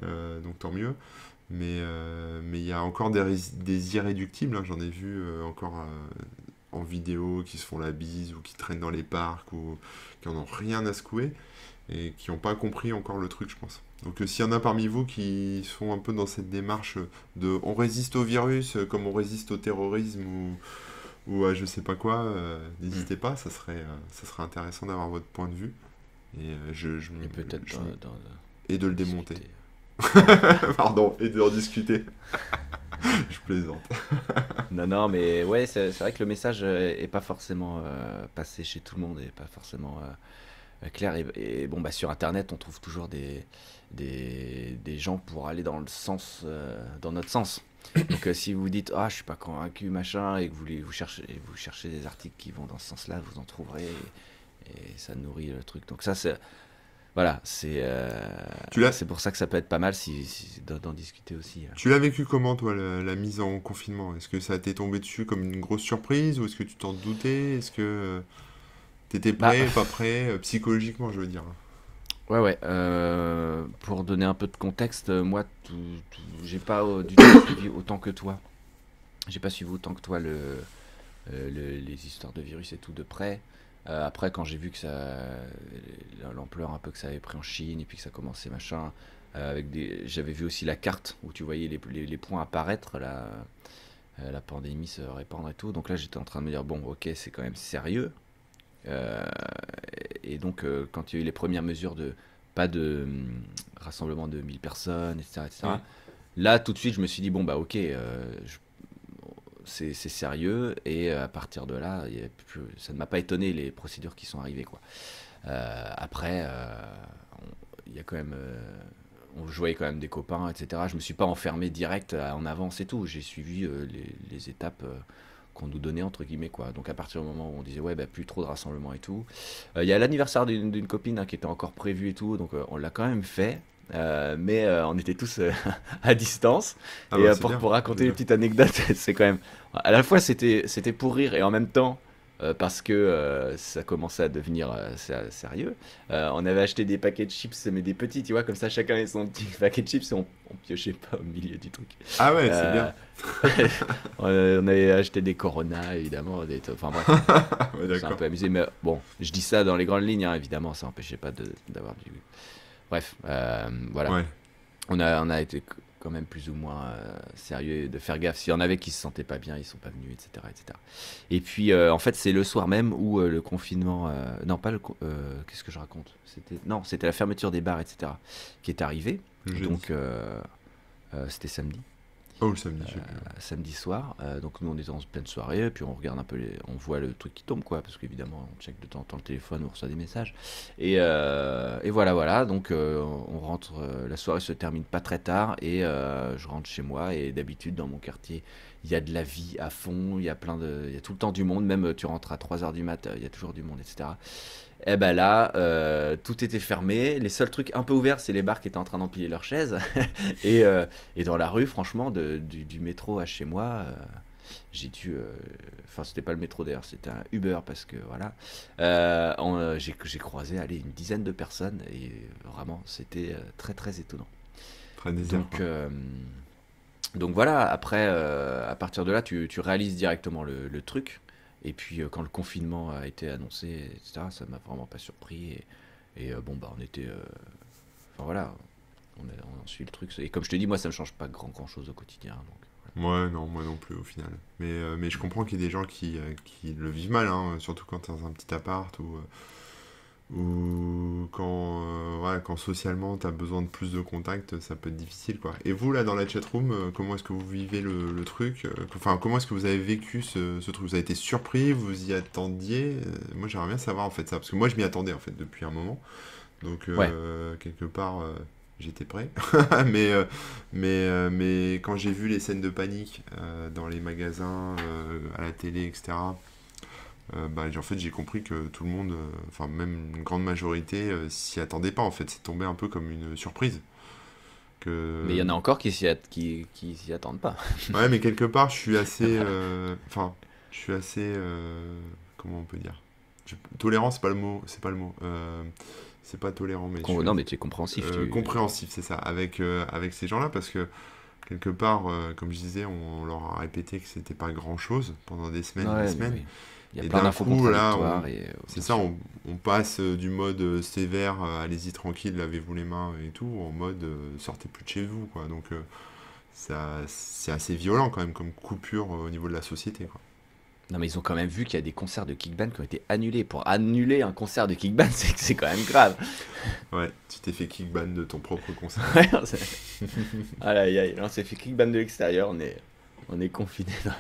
Donc tant mieux. Mais il y a encore des irréductibles, hein. J'en ai vu encore en vidéo qui se font la bise ou qui traînent dans les parcs ou qui en ont rien à secouer et qui n'ont pas compris encore le truc, je pense. Donc s'il y en a parmi vous qui sont un peu dans cette démarche de on résiste au virus comme on résiste au terrorisme ou à je sais pas quoi, Mm. n'hésitez pas, ça serait intéressant d'avoir votre point de vue et, Et peut-être et de le d'en démonter. discuter. Pardon, et d'en discuter. Je plaisante. Non, non, mais ouais, c'est vrai que le message est pas forcément passé chez tout le monde et pas forcément clair. Et bon, bah, sur Internet, on trouve toujours des gens pour aller dans le sens, dans notre sens. Donc, si vous dites, ah, je suis pas convaincu, machin, et que vous cherchez des articles qui vont dans ce sens-là, vous en trouverez, et ça nourrit le truc. Donc, ça, c'est, voilà, Tu l'as, c'est pour ça que ça peut être pas mal d'en discuter aussi. tu l'as vécu comment, toi, la mise en confinement? Est-ce que ça t'est tombé dessus comme une grosse surprise ou est-ce que tu t'en doutais? Est-ce que t'étais Bah, prêt, pas prêt, psychologiquement, je veux dire. ouais, ouais. Pour donner un peu de contexte, moi, j'ai pas du tout suivi autant que toi. J'ai pas suivi autant que toi les histoires de virus et tout de près. Après, quand j'ai vu que l'ampleur un peu que ça avait pris en Chine et puis que ça commençait machin, j'avais vu aussi la carte où tu voyais les points apparaître, la pandémie se répandre et tout. Donc là, j'étais en train de me dire, bon, ok, c'est quand même sérieux. Euh, et donc, quand il y a eu les premières mesures de pas de rassemblement de 1000 personnes, etc., etc., Oui. là, tout de suite, je me suis dit, bon, bah, ok, c'est sérieux. Et à partir de là, ça ne m'a pas étonné les procédures qui sont arrivées, quoi. Après, il y a quand même. Je voyais quand même des copains, etc. Je me suis pas enfermé direct en avance et tout. J'ai suivi les étapes qu'on nous donnait, entre guillemets, quoi. Donc à partir du moment où on disait, ouais, bah, plus trop de rassemblements et tout. Il y a l'anniversaire d'une copine, hein, qui était encore prévu et tout. Donc on l'a quand même fait. Mais on était tous à distance. Ah Et bah c'est pour bien, c'est raconter les bien. petites anecdotes, c'est quand même. À la fois, c'était pour rire et en même temps, parce que ça commençait à devenir sérieux. On avait acheté des paquets de chips, mais des petits, tu vois, comme ça, chacun avait son petit paquet de chips et on piochait pas au milieu du truc. Ah ouais, c'est Euh, bien. on avait acheté des Corona, évidemment. Enfin bref, Ouais, on s'est un d'accord. peu amusé. Mais bon, je dis ça dans les grandes lignes, hein, évidemment, ça n'empêchait pas d'avoir du. Bref, voilà. Ouais. On a été quand même plus ou moins sérieux de faire gaffe. S'il y en avait qui se sentaient pas bien, ils sont pas venus, etc. etc. Et puis, en fait, c'est le soir même où le confinement. Non, pas le. Qu'est-ce que je raconte? Non, c'était la fermeture des bars, etc. qui est arrivée. Le jeudi. Donc, c'était samedi. Oh, le samedi, je sais plus. Samedi soir. Donc nous on est en pleine soirée, puis on regarde un peu, on voit le truc qui tombe, quoi, parce qu'évidemment on check de temps en temps le téléphone, on reçoit des messages. Et voilà, voilà. Donc on rentre, la soirée se termine pas très tard et je rentre chez moi. Et d'habitude dans mon quartier, il y a de la vie à fond, il y a tout le temps du monde. Même tu rentres à 3 heures du mat, il y a toujours du monde, etc. Et ben là, tout était fermé. Les seuls trucs un peu ouverts, c'est les bars qui étaient en train d'empiler leurs chaises. Et, euh, et dans la rue, franchement, du métro à chez moi, j'ai dû. Enfin, c'était pas le métro d'ailleurs, c'était un Uber parce que voilà. J'ai croisé, allez, une dizaine de personnes et vraiment, c'était très très étonnant. Très désert, Donc, quoi. donc voilà, après, à partir de là, tu réalises directement le truc. Et puis quand le confinement a été annoncé, etc., ça m'a vraiment pas surpris. Et bon, bah on était. Enfin voilà, on suit le truc. Et comme je te dis, moi ça me change pas grand chose au quotidien. Donc, Ouais, non, moi non plus au final. Mais je comprends qu'il y ait des gens qui le vivent mal, hein, surtout quand t'es dans un petit appart ou quand, ouais, quand socialement t'as besoin de plus de contact, ça peut être difficile, quoi. Et vous, là, dans la chatroom, comment est-ce que vous vivez le truc? Enfin, comment est-ce que vous avez vécu ce truc? Vous avez été surpris? Vous y attendiez? Moi, j'aimerais bien savoir, en fait, ça. Parce que moi, je m'y attendais, en fait, depuis un moment. Donc, ouais, quelque part, j'étais prêt. Mais, mais quand j'ai vu les scènes de panique dans les magasins, à la télé, etc., bah, en fait, j'ai compris que tout le monde, enfin, même une grande majorité, s'y attendait pas, en fait. C'est tombé un peu comme une surprise. mais il y Que... en a encore qui s'y attendent pas. Ouais, mais quelque part, je suis assez... Enfin, je suis assez... comment on peut dire? Tolérant, c'est pas le mot. C'est pas le mot. C'est pas tolérant, mais je suis Non, mais tu es compréhensif. compréhensif, c'est ça, avec ces gens-là, parce que quelque part, comme je disais, on leur a répété que c'était pas grand-chose pendant des semaines et des Ouais, mais semaines. oui. Il y a Et plein d'un d'infos coup, là, contradictoires et c'est bien ça, sûr. on passe du mode sévère, allez-y tranquille, lavez-vous les mains et tout, en mode sortez plus de chez vous, quoi. Donc, c'est assez violent quand même comme coupure au niveau de la société, quoi. Non, mais ils ont quand même vu qu'il y a des concerts de kickband qui ont été annulés. Pour annuler un concert de kickband, c'est que c'est quand même grave. Ouais, tu t'es fait kickban de ton propre concert. Ouais, aïe, aïe, aïe. Là, on s'est fait kickband de l'extérieur. On est confiné dans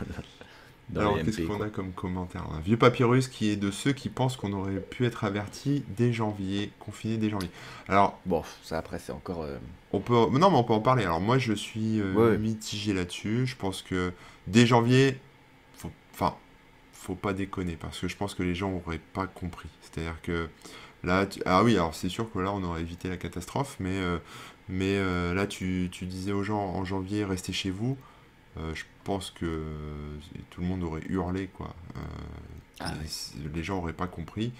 les Alors, qu'est-ce MP, qu'on a quoi. comme commentaire là? Vieux Papyrus qui est de ceux qui pensent qu'on aurait pu être averti dès janvier, confiné dès janvier. Alors, Bon, ça après, c'est encore. on peut... Non, mais on peut en parler. Alors, moi, je suis Ouais, ouais. mitigé là-dessus. Je pense que dès janvier, enfin, faut pas déconner parce que je pense que les gens auraient pas compris. C'est-à-dire que là, ah oui, alors c'est sûr que là, on aurait évité la catastrophe, mais là, tu disais aux gens en janvier, restez chez vous. Je pense que tout le monde aurait hurlé, quoi. Ah ouais. Les gens auraient pas compris.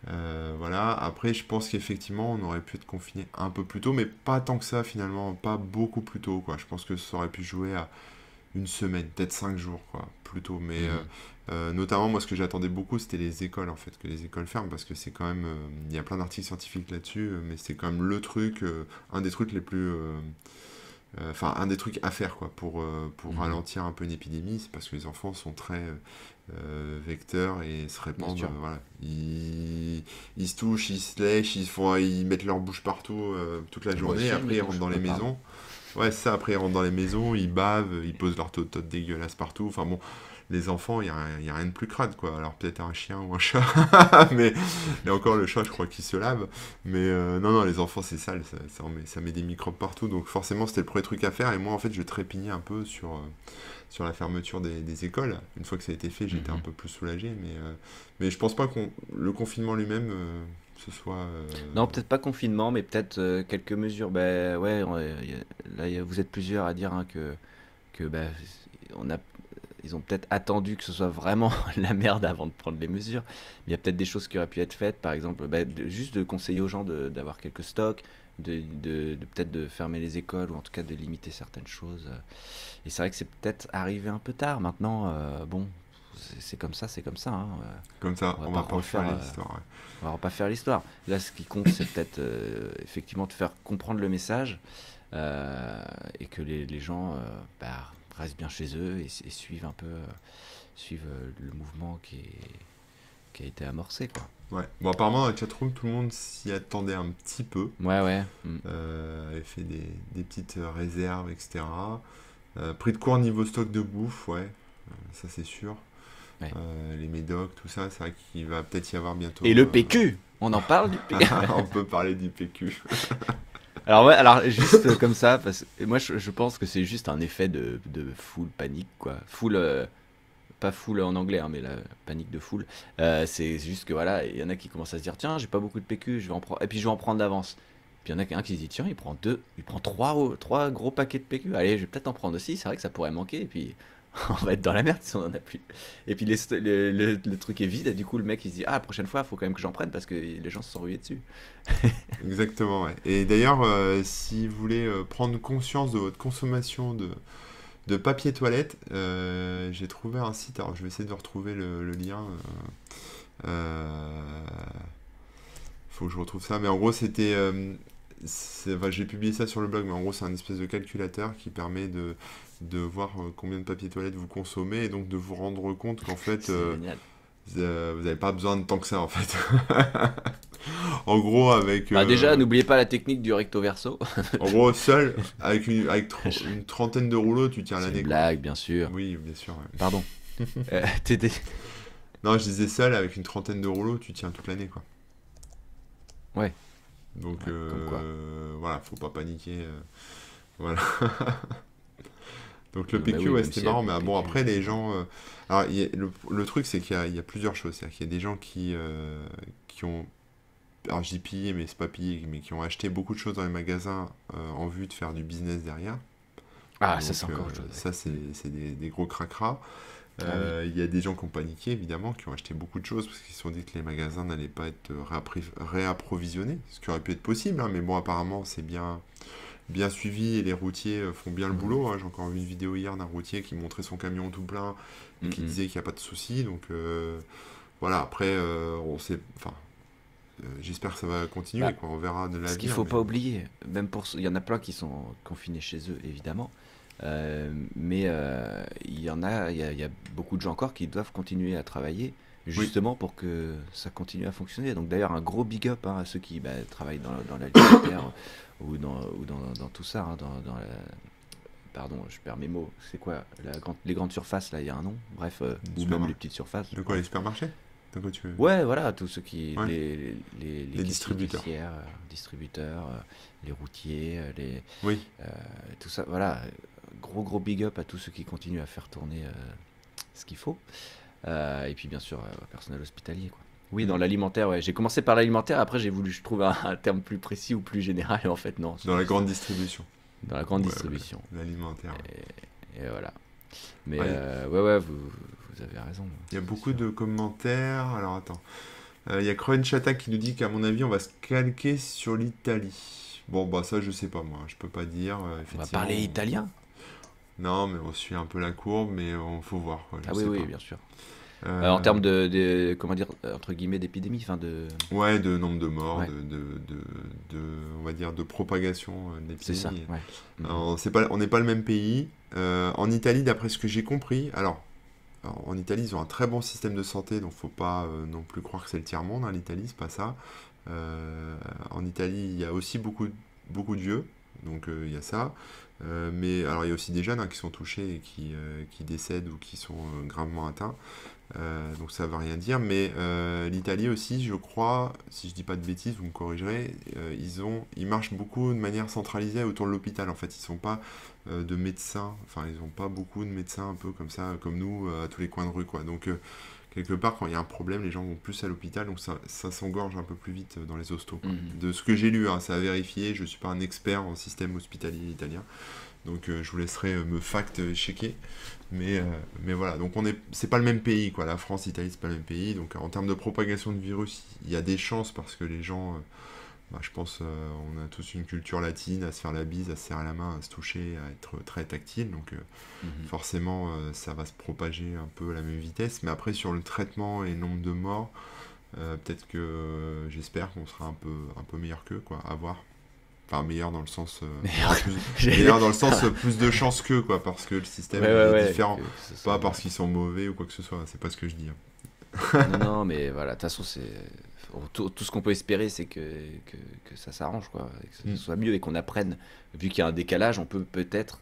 Voilà. Après, je pense qu'effectivement, on aurait pu être confiné un peu plus tôt, mais pas tant que ça finalement, pas beaucoup plus tôt, quoi. Je pense que ça aurait pu jouer à une semaine, peut-être 5 jours, quoi, plutôt. Mais Mhm. notamment, moi, ce que j'attendais beaucoup, c'était les écoles, en fait, que les écoles ferment, parce que c'est quand même, il y a plein d'articles scientifiques là-dessus, mais c'est quand même le truc, un des trucs les plus, enfin, un des trucs à faire, quoi, pour Mhm. ralentir un peu une épidémie, c'est parce que les enfants sont très vecteurs et se Bien répandent, sûr. voilà. Ils se touchent, ils se lèchent, ils mettent leur bouche partout toute la Moi journée, aussi, je me après ils rentrent touche. dans les Pardon. maisons. Ouais, c'est ça, après ils rentrent dans les maisons, ils bavent, ils posent leur totote dégueulasse partout. Enfin bon, les enfants, y a rien de plus crade, quoi. Alors peut-être un chien ou un chat, mais et encore le chat, je crois qu'il se lave. Mais non, non, les enfants, c'est sale, ça met des microbes partout. Donc forcément, c'était le premier truc à faire. Et moi, en fait, je trépignais un peu sur la fermeture des écoles. Une fois que ça a été fait, j'étais un Mhm. peu plus soulagé. Mais je pense pas que le confinement lui-même, ce soit. Non, peut-être pas confinement, mais peut-être quelques mesures. Ben ouais, là, vous êtes plusieurs à dire hein, que ben, on a, ils ont peut-être attendu que ce soit vraiment la merde avant de prendre les mesures. Mais il y a peut-être des choses qui auraient pu être faites, par exemple, ben, juste de conseiller aux gens d'avoir quelques stocks, peut-être de fermer les écoles ou en tout cas de limiter certaines choses. Et c'est vrai que c'est peut-être arrivé un peu tard. Maintenant, bon, c'est comme ça, c'est comme ça. Hein. Comme ça, On va on pas va pas refaire refaire. l'histoire. Ouais. On va pas faire l'histoire. Là, ce qui compte, c'est peut-être effectivement de faire comprendre le message et que les gens bah, restent bien chez eux et suivent un peu suivent le mouvement qui a été amorcé, quoi. Ouais. Bon, apparemment, dans la chatroom, tout le monde s'y attendait un petit peu. Ouais, ouais. Mm. Avait fait des petites réserves, etc. Pris de court niveau stock de bouffe, ouais, ça c'est sûr. Ouais. Les médocs, tout ça, c'est vrai qu'il va peut-être y avoir Et bientôt. le PQ, on en parle du PQ. On peut parler du PQ. Alors ouais, alors juste comme ça, parce que moi je pense que c'est juste un effet de foule panique, quoi. Foule, pas foule en anglais, hein, mais la panique de foule. C'est juste que voilà, il y en a qui commencent à se dire tiens, j'ai pas beaucoup de PQ, je vais en prendre, et puis je vais en prendre d'avance. Puis il y en a un qui se dit tiens, il prend trois gros paquets de PQ. Allez, je vais peut-être en prendre aussi. C'est vrai que ça pourrait manquer, et puis on va être dans la merde si on en a plus. Et puis le truc est vide, et du coup le mec il se dit ah la prochaine fois, il faut quand même que j'en prenne parce que les gens se sont rués dessus. Exactement, ouais. Et d'ailleurs, si vous voulez prendre conscience de votre consommation de papier toilette, j'ai trouvé un site, alors je vais essayer de retrouver le lien. Euh, faut que je retrouve ça, mais en gros, enfin, j'ai publié ça sur le blog, mais en gros, c'est un espèce de calculateur qui permet de voir combien de papier toilette vous consommez et donc de vous rendre compte qu'en fait, C'est génial. vous n'avez pas besoin de tant que ça, en fait. En gros, Bah déjà, n'oubliez pas la technique du recto verso. en gros, seul, une trentaine de rouleaux, tu tiens C'est une l'année, quoi. blague, bien sûr. Oui, bien sûr, ouais. Pardon. T'étais... Non, je disais seul, avec une trentaine de rouleaux, tu tiens toute l'année, quoi. Ouais, Donc, ouais, comme quoi. voilà, faut pas paniquer. Voilà. Donc le Bah PQ, oui, ouais, même c'était s'il y a marrant, du mais bon, PQ, après, les effectivement. gens... alors, le truc, c'est qu'il y a plusieurs choses. C'est-à-dire qu'il y a des gens qui ont... Alors, je dis pillé, mais c'est pas pillé, mais qui ont acheté beaucoup de choses dans les magasins en vue de faire du business derrière. Ah, ça Donc, c'est encore autre chose, ouais. ça, c'est Mm. c'est des gros cracras. Ah oui. Il y a des gens qui ont paniqué, évidemment, qui ont acheté beaucoup de choses parce qu'ils se sont dit que les magasins n'allaient pas être réapprovisionnés, ce qui aurait pu être possible, hein, mais bon, apparemment, c'est bien suivi et les routiers font bien le Mhm. boulot. Hein. J'ai encore vu une vidéo hier d'un routier qui montrait son camion tout plein et qui Mhm. disait qu'il n'y a pas de souci. Donc voilà, après, on sait, enfin, j'espère que ça va continuer, Bah, quoi. On verra de ce qu'il l'avenir, faut mais pas oublier, même il y en a plein qui sont confinés chez eux, évidemment. Mais il y en a, il y a beaucoup de gens encore qui doivent continuer à travailler oui, justement pour que ça continue à fonctionner. Donc d'ailleurs un gros big up hein, à ceux qui bah, travaillent dans l'alimentaire ou dans tout ça, hein, pardon, je perds mes mots. C'est quoi les grandes surfaces là, il y a un nom. Bref, ou même les petites surfaces. de quoi, les Bref. supermarchés? De quoi tu veux? Ouais, voilà, tous ceux qui, Ouais, les les caissiers, distributeurs. caissières, distributeurs, les routiers, Oui, euh, tout ça, voilà, gros gros big up à tous ceux qui continuent à faire tourner ce qu'il faut. Et puis bien sûr au personnel hospitalier, quoi. Oui, dans mm. l'alimentaire, ouais. J'ai commencé par l'alimentaire, après j'ai voulu je trouve un terme plus précis ou plus général, et en fait non, Dans c'est la juste grande distribution. dans la grande Ouais, ouais, distribution. l'alimentaire. Et voilà. Mais Ouais, ouais, ouais, vous avez raison, il y a c'est beaucoup sûr. de commentaires. Alors attends. Il y a Crunchata qui nous dit qu'à mon avis, on va se calquer sur l'Italie. Bon, bah ça, je sais pas moi, je peux pas dire, On va parler effectivement. italien. Non, mais on suit un peu la courbe, mais on faut voir, quoi, je Ah oui, sais oui, pas. bien sûr. En Euh, termes comment dire, entre guillemets, d'épidémie, enfin de... ouais, de nombre de morts, Ouais, on va dire, de propagation de c'est ça, l'épidémie. ouais. Mhm. Alors, on n'est pas le même pays. En Italie, d'après ce que j'ai compris, alors, en Italie, ils ont un très bon système de santé, donc faut pas non plus croire que c'est le tiers-monde, hein, l'Italie, c'est pas ça. Euh, En Italie, il y a aussi beaucoup de vieux, donc il y a ça. Mais alors, il y a aussi des jeunes hein, qui sont touchés et qui décèdent ou qui sont gravement atteints. Donc ça veut rien dire, mais l'Italie aussi, je crois, si je dis pas de bêtises, vous me corrigerez, ils marchent beaucoup de manière centralisée autour de l'hôpital. En fait, ils sont pas de médecins, enfin ils ont pas beaucoup de médecins un peu comme ça, comme nous, à tous les coins de rue, quoi. Donc quelque part, quand il y a un problème, les gens vont plus à l'hôpital, donc ça s'engorge un peu plus vite dans les hostos, quoi. Mhm. De ce que j'ai lu, hein, ça a vérifié, je suis pas un expert en système hospitalier italien, donc je vous laisserai me fact-checker. Mais, euh, mais voilà, donc c'est pas le même pays, quoi. La France, l'Italie, c'est pas le même pays. Donc en termes de propagation de virus, il y a des chances parce que les gens, je pense, on a tous une culture latine, à se faire la bise, à se serrer la main, à se toucher, à être très tactile. Donc Mhm. forcément, ça va se propager un peu à la même vitesse. Mais après, sur le traitement et le nombre de morts, peut-être que j'espère qu'on sera un peu meilleur qu'eux, quoi. À voir. Enfin, meilleur dans le sens. On aura J'ai- meilleur dans le sens plus de chance qu'eux, quoi, parce que le Ouais, système il ouais, est ouais, différent. que ce Pas soit... parce qu'ils sont mauvais ou quoi que ce soit, c'est pas ce que je dis, hein. Non, non, mais voilà, de toute façon, tout ce qu'on peut espérer, c'est que, que ça s'arrange, quoi, et que ce Mm. soit mieux et qu'on apprenne. Vu qu'il y a un décalage, on peut peut-être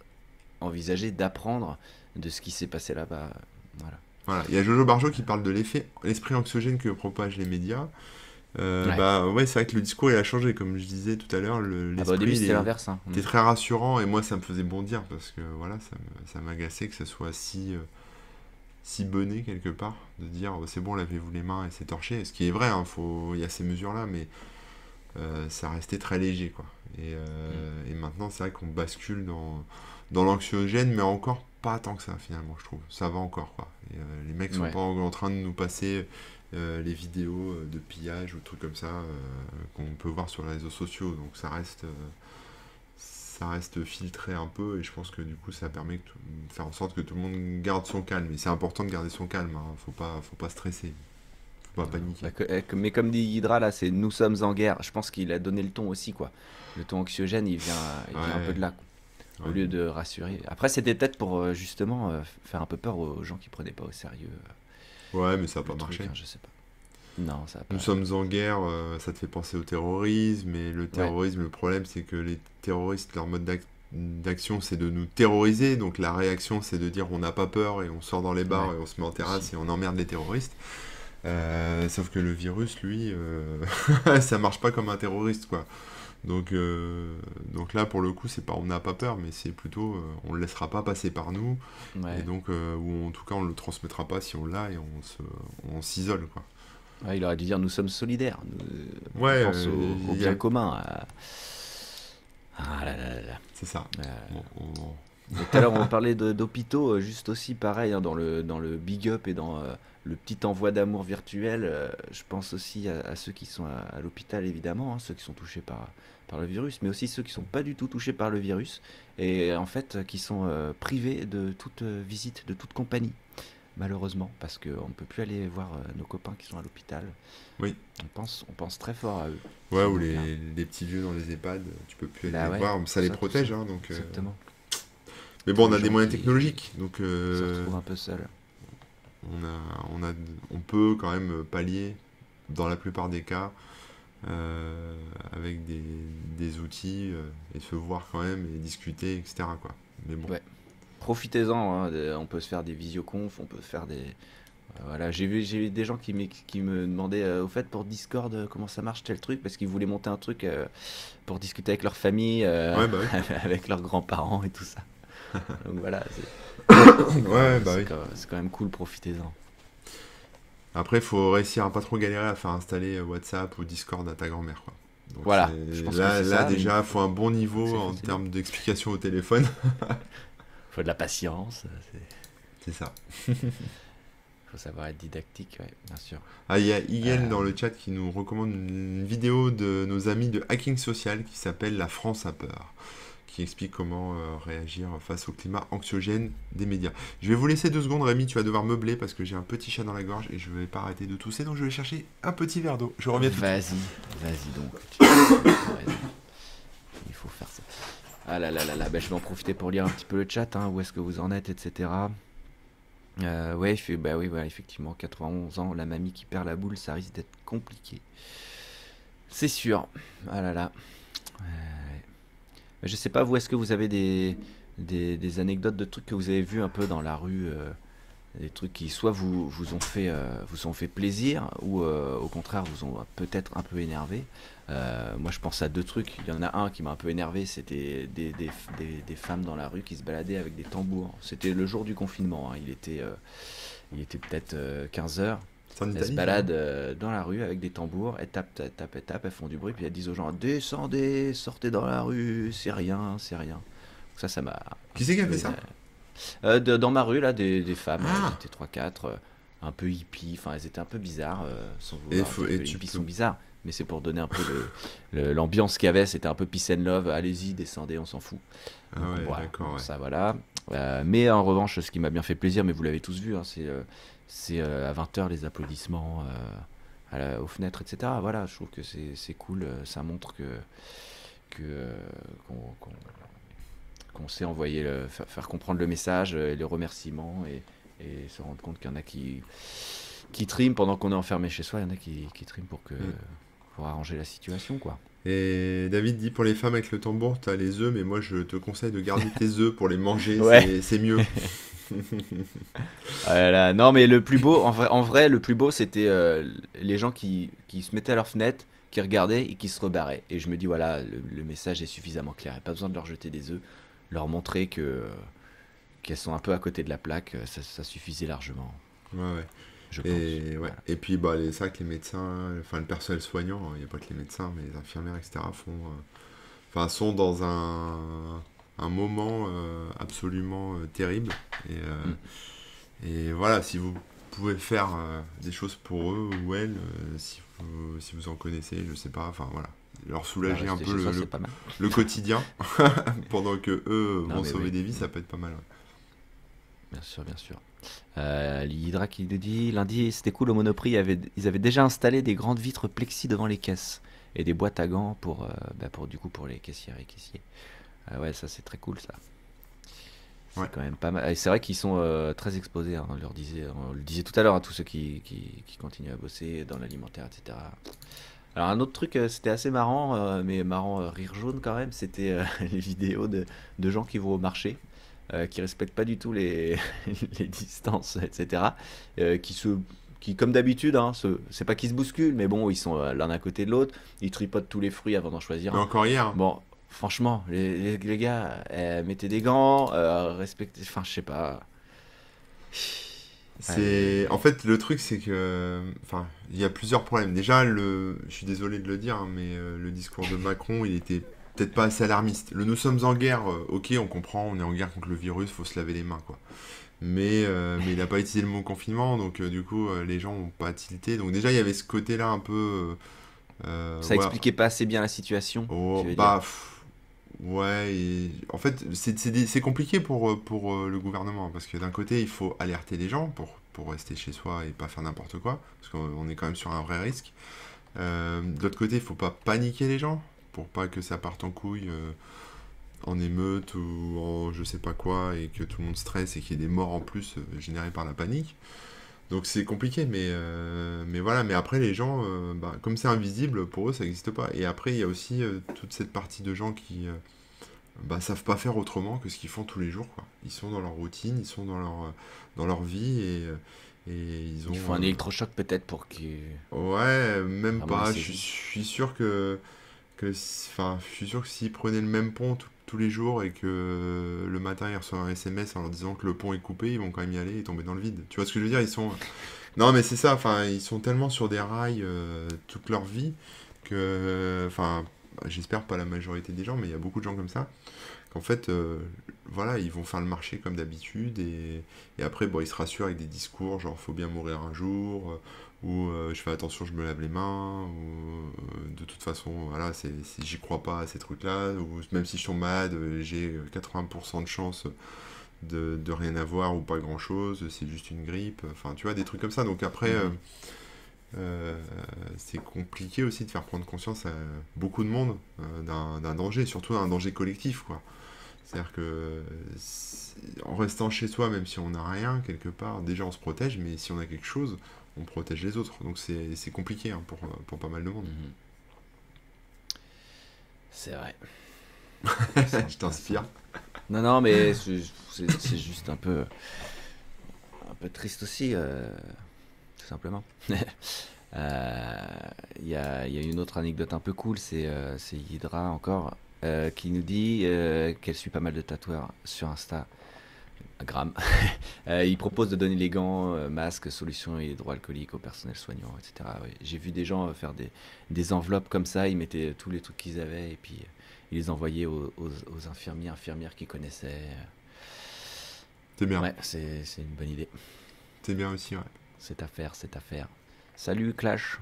envisager d'apprendre de ce qui s'est passé là-bas. Voilà. Voilà, il y a Jojo Barjo qui parle de l'esprit anxiogène que propagent les médias. Ouais. Bah ouais, c'est vrai que le discours il a changé, comme je disais tout à l'heure, Ah bah au début, l'esprit c'était l'inverse, hein. était très rassurant et moi ça me faisait bondir parce que voilà, ça m'agaçait que ça soit si bené quelque part, de dire oh, c'est bon, lavez-vous les mains et c'est torché. Ce qui est vrai, hein, il y a ces mesures-là, mais ça restait très léger, quoi. Mm. Et maintenant, c'est vrai qu'on bascule dans l'anxiogène, mais encore pas tant que ça, finalement, je trouve. Ça va encore, quoi. Et, les mecs sont Ouais. pas en train de nous passer les vidéos de pillage ou trucs comme ça qu'on peut voir sur les réseaux sociaux. Donc ça reste filtré un peu, et je pense que du coup, ça permet de faire en sorte que tout le monde garde son calme. Et c'est important de garder son calme, hein. Faut pas stresser, faut pas Non, non. paniquer. Mais comme dit Hydra, là, c'est nous sommes en guerre. Je pense qu'il a donné le ton aussi, quoi. Le ton anxiogène, il vient un peu Ouais, de là, quoi. Au ouais. lieu de rassurer. Après, c'était peut-être pour justement faire un peu peur aux gens qui prenaient pas au sérieux Ouais, mais ça n'a le pas truc, marché. hein, je sais pas. Non, ça a Nous pas. sommes en guerre, ça te fait penser au terrorisme, et le Ouais, terrorisme, le problème c'est que les terroristes, leur mode d'action c'est de nous terroriser, donc la réaction c'est de dire on n'a pas peur et on sort dans les bars ouais, et on se met en aussi. terrasse et on emmerde les terroristes. Sauf que le virus, lui, ça marche pas comme un terroriste, quoi. Donc, donc là, pour le coup, c'est pas on n'a pas peur, mais c'est plutôt on le laissera pas passer par nous, et Ouais. donc, ou en tout cas, on le transmettra pas si on l'a, et on s'isole, quoi. Ouais, il aurait dû dire nous sommes solidaires. Ouais, On pense au bien a- commun. Ah là là là là. c'est ça. Euh, Bon, Et tout à l'heure, on parlait d'hôpitaux, juste aussi pareil, hein, dans le big up et dans le petit envoi d'amour virtuel. Je pense aussi à ceux qui sont à l'hôpital, évidemment, hein, ceux qui sont touchés par le virus, mais aussi ceux qui sont pas du tout touchés par le virus et en fait qui sont privés de toute visite, de toute compagnie, malheureusement, parce qu'on ne peut plus aller voir nos copains qui sont à l'hôpital. oui. On pense très fort à eux, Ouais, s'il ou nous plaît. les petits vieux dans les EHPAD, tu peux plus aller Bah les ouais, voir, ça les tout ça, protège, hein, donc. exactement. Mais Tous bon, on les a des gens moyens qui technologiques, donc se retrouvent un peu seuls. on peut quand même pallier dans la plupart des cas euh, avec des outils et se voir quand même et discuter, etc., quoi. Mais bon. Ouais. Profitez-en, hein, on peut se faire des visioconf, on peut faire des... voilà, j'ai eu des gens qui me demandaient au fait pour Discord comment ça marche tel truc parce qu'ils voulaient monter un truc pour discuter avec leur famille, Ouais, bah oui. avec leurs grands-parents et tout ça. Donc voilà, Ouais, bah oui. c'est quand même cool, profitez-en. Après, il faut réussir à pas trop galérer à faire installer WhatsApp ou Discord à ta grand-mère, quoi. Donc Voilà, je pense que c'est là ça, déjà, faut un bon niveau c'est en facile. termes d'explication au téléphone. Faut de la patience, C'est ça. faut savoir être didactique, ouais, bien sûr. Ah, il y a Yen Euh, dans le chat qui nous recommande une vidéo de nos amis de Hacking Social qui s'appelle La France a peur, qui explique comment réagir face au climat anxiogène des médias. Je vais vous laisser 2 secondes, Rémi, tu vas devoir meubler parce que j'ai un petit chat dans la gorge et je vais pas arrêter de tousser, donc je vais chercher un petit verre d'eau. Je reviens tout de suite. Vas-y donc. Tu as raison. Il faut faire ça. Ah là là là là, bah, je vais en profiter pour lire un petit peu le chat, hein, où est-ce que vous en êtes, etc. Ouais, bah oui, voilà, effectivement, 91 ans, la mamie qui perd la boule, ça risque d'être compliqué. C'est sûr. Ah là là. Je sais pas, vous, est-ce que vous avez des anecdotes de trucs que vous avez vus un peu dans la rue, des trucs qui soit vous ont fait plaisir, ou au contraire vous ont peut-être un peu énervé. Moi, je pense à 2 trucs. Il y en a un qui m'a un peu énervé, c'était des femmes dans la rue qui se baladaient avec des tambours. C'était le jour du confinement, hein. Il était peut-être 15 heures. C'est en Elles se Italie, ça, non? baladent dans la rue avec des tambours, elles tapent, tapent, tapent, elles tapent, elles font du bruit, puis elles disent aux gens: descendez, sortez dans la rue, c'est rien, c'est rien. Ça m'a un Qui petit c'est qui a peu fait ça? énervé. Dans ma rue, là, des femmes, elles Ah! étaient 3-4, un peu hippies, enfin, elles étaient un peu bizarres, sans Et, vouloir dire et que les tu hippies sont peux... bizarres, mais c'est pour donner un peu l'ambiance qu'il y avait. C'était un peu peace and love, allez-y, descendez, on s'en fout. Ah Donc ouais, voilà, d'accord, bon, ouais. ça voilà. Mais en revanche, ce qui m'a bien fait plaisir, mais vous l'avez tous vu, hein, c'est à 20 h les applaudissements aux fenêtres, etc. Voilà, je trouve que c'est cool, ça montre que qu'on qu'on- qu'on sait envoyer, faire comprendre le message, et les remerciements, et se rendre compte qu'il y en a qui triment pendant qu'on est enfermé chez soi, il y en a qui triment Mm. pour arranger la situation, quoi. Et David dit pour les femmes avec le tambour, t'as les œufs, mais moi je te conseille de garder tes œufs pour les manger, Ouais. c'est mieux. Voilà. Non, mais le plus beau, en vrai, le plus beau, c'était les gens qui se mettaient à leur fenêtre, qui regardaient et qui se rebarraient. Et je me dis, voilà, le message est suffisamment clair. Il n'y a pas besoin de leur jeter des œufs, leur montrer qu'elles sont un peu à côté de la plaque, ça suffisait largement, Ouais, ouais. je pense. Et, ouais. Voilà. Et puis bah, c'est vrai que les médecins, enfin le personnel soignant, il n'y a pas que les médecins, mais les infirmières, etc., enfin, sont dans un moment absolument terrible. Et, Mm. et voilà, si vous pouvez faire des choses pour eux ou elles, si vous en connaissez, je sais pas, enfin voilà, leur Bah, soulager un rester peu chez soi, c'est pas mal. le quotidien pendant que eux Non, vont mais sauver oui, des vies, ça peut être pas mal. Ouais. bien sûr, bien sûr. L'Hydra qui nous dit: lundi, c'était cool au Monoprix, ils avaient déjà installé des grandes vitres plexi devant les caisses et des boîtes à gants pour les caissières et caissiers. Ouais, ça c'est très cool, ça. Ouais. C'est quand même pas mal. Et c'est vrai qu'ils sont très exposés, hein, on le disait tout à l'heure, à tous ceux qui continuent à bosser dans l'alimentaire, etc. Alors un autre truc, c'était assez marrant, mais marrant, rire jaune quand même, c'était les vidéos de gens qui vont au marché, qui respectent pas du tout les distances, etc. Qui, comme d'habitude, hein, c'est pas qu'ils se bousculent, mais bon, ils sont l'un à côté de l'autre, ils tripotent tous les fruits avant d'en choisir Mais un. encore hier, hein. Bon, franchement, les gars, mettez des gants, respectez, enfin, je sais pas. C'est en fait le truc c'est que enfin il y a plusieurs problèmes. Déjà je suis désolé de le dire hein, mais le discours de Macron il était peut-être pas assez alarmiste. Le nous sommes en guerre, ok on comprend, on est en guerre contre le virus, faut se laver les mains quoi. Mais il n'a pas utilisé le mot confinement donc du coup les gens ont pas tilté. Donc déjà il y avait ce côté-là un peu Ça ouais, expliquait pas assez bien la situation, oh, tu veux dire. bah ouais, et en fait, c'est compliqué pour le gouvernement, parce que d'un côté, il faut alerter les gens pour rester chez soi et pas faire n'importe quoi, parce qu'on est quand même sur un vrai risque. De l'autre côté, il faut pas paniquer les gens, pour pas que ça parte en couille en émeute ou en je sais pas quoi, et que tout le monde stresse et qu'il y ait des morts en plus générées par la panique. Donc c'est compliqué, mais voilà, mais après les gens, bah, comme c'est invisible, pour eux ça n'existe pas. Et après il y a aussi toute cette partie de gens qui bah, savent pas faire autrement que ce qu'ils font tous les jours, quoi. Ils sont dans leur routine, ils sont dans leur vie et ils Il ont... faut un électrochoc peut-être pour que, ouais, même à mon avis, pas. c'est Je juste. suis sûr enfin, je suis sûr que s'ils prenaient le même pont tous les jours et que le matin ils reçoivent un SMS en leur disant que le pont est coupé, ils vont quand même y aller et tomber dans le vide. Tu vois ce que je veux dire? Ils sont... Non, mais c'est ça, enfin, ils sont tellement sur des rails toute leur vie que, enfin, j'espère pas la majorité des gens, mais il y a beaucoup de gens comme ça, qu'en fait, voilà, ils vont faire le marché comme d'habitude et après, bon, ils se rassurent avec des discours genre faut bien mourir un jour, ou je fais attention, je me lave les mains, ou de toute façon, voilà, j'y crois pas à ces trucs-là, ou même si je tombe malade, j'ai 80% de chance de rien avoir ou pas grand-chose, c'est juste une grippe, enfin, tu vois, des trucs comme ça. Donc après, Mhm. euh, c'est compliqué aussi de faire prendre conscience à beaucoup de monde d'un danger, surtout d'un danger collectif, quoi. C'est-à-dire que en restant chez soi, même si on n'a rien quelque part, déjà on se protège, mais si on a quelque chose, on protège les autres. Donc c'est compliqué hein, pour pas mal de monde. Mhm. C'est vrai. C'est Je intéressant. t'inspire. Non, non, mais c'est juste un peu triste aussi, tout simplement. Euh, il y a une autre anecdote un peu cool, c'est Hydra encore, qui nous dit qu'elle suit pas mal de tatoueurs sur Instagram. Il propose de donner les gants, masques, solutions et hydroalcooliques au personnel soignant, etc. Ouais. J'ai vu des gens faire des enveloppes comme ça, ils mettaient tous les trucs qu'ils avaient et puis ils les envoyaient aux infirmiers, infirmières qu'ils connaissaient. C'est bien. Ouais, c'est une bonne idée. C'est bien aussi, ouais. C'est à faire, c'est à faire. Salut Clash.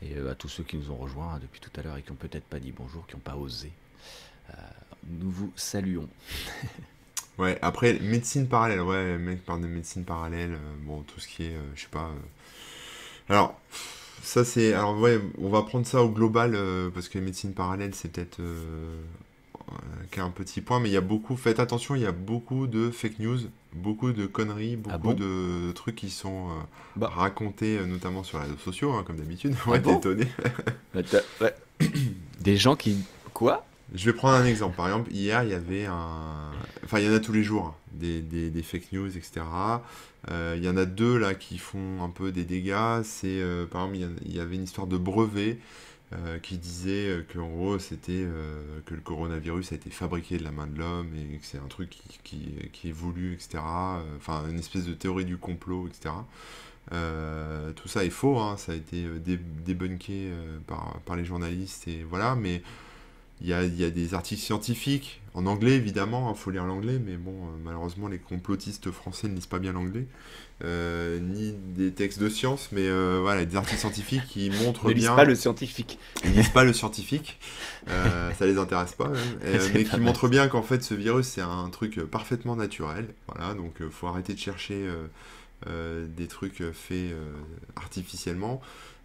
Et à tous ceux qui nous ont rejoints depuis tout à l'heure et qui ont peut-être pas dit bonjour, qui n'ont pas osé. Euh, nous vous saluons. Ouais, après, médecine parallèle, ouais, le mec parle de médecine parallèle, bon, tout ce qui est, je sais pas. Alors, ça c'est. Alors, ouais, on va prendre ça au global, parce que médecine parallèle, c'est peut-être qu'un petit point, mais il y a beaucoup, faites attention, il y a beaucoup de fake news, beaucoup de conneries, Ah beaucoup bon? de trucs qui sont Bah, racontés, notamment sur les réseaux sociaux, hein, comme d'habitude. ah Ouais, t'es bon? étonné. Ouais. Des gens qui... Quoi? Je vais prendre un exemple. Par exemple, hier, il y avait un. Enfin, il y en a tous les jours, hein, des fake news, etc. Il y en a deux là qui font un peu des dégâts. C'est, par exemple, il y avait une histoire de brevet qui disait qu'en gros, c'était que le coronavirus a été fabriqué de la main de l'homme et que c'est un truc qui est voulu, etc. Enfin, une espèce de théorie du complot, etc. Tout ça est faux, hein, ça a été débunké par les journalistes et voilà, mais il y a des articles scientifiques, en anglais évidemment, il faut lire l'anglais, mais bon, malheureusement les complotistes français ne lisent pas bien l'anglais, ni des textes de science, mais voilà, des articles scientifiques qui montrent Ne lise pas bien, le scientifique. ils lisent pas le scientifique, ça les intéresse pas même, C'est mais pas qui mal montrent ça. bien qu'en fait ce virus c'est un truc parfaitement naturel, voilà, donc faut arrêter de chercher des trucs faits artificiellement.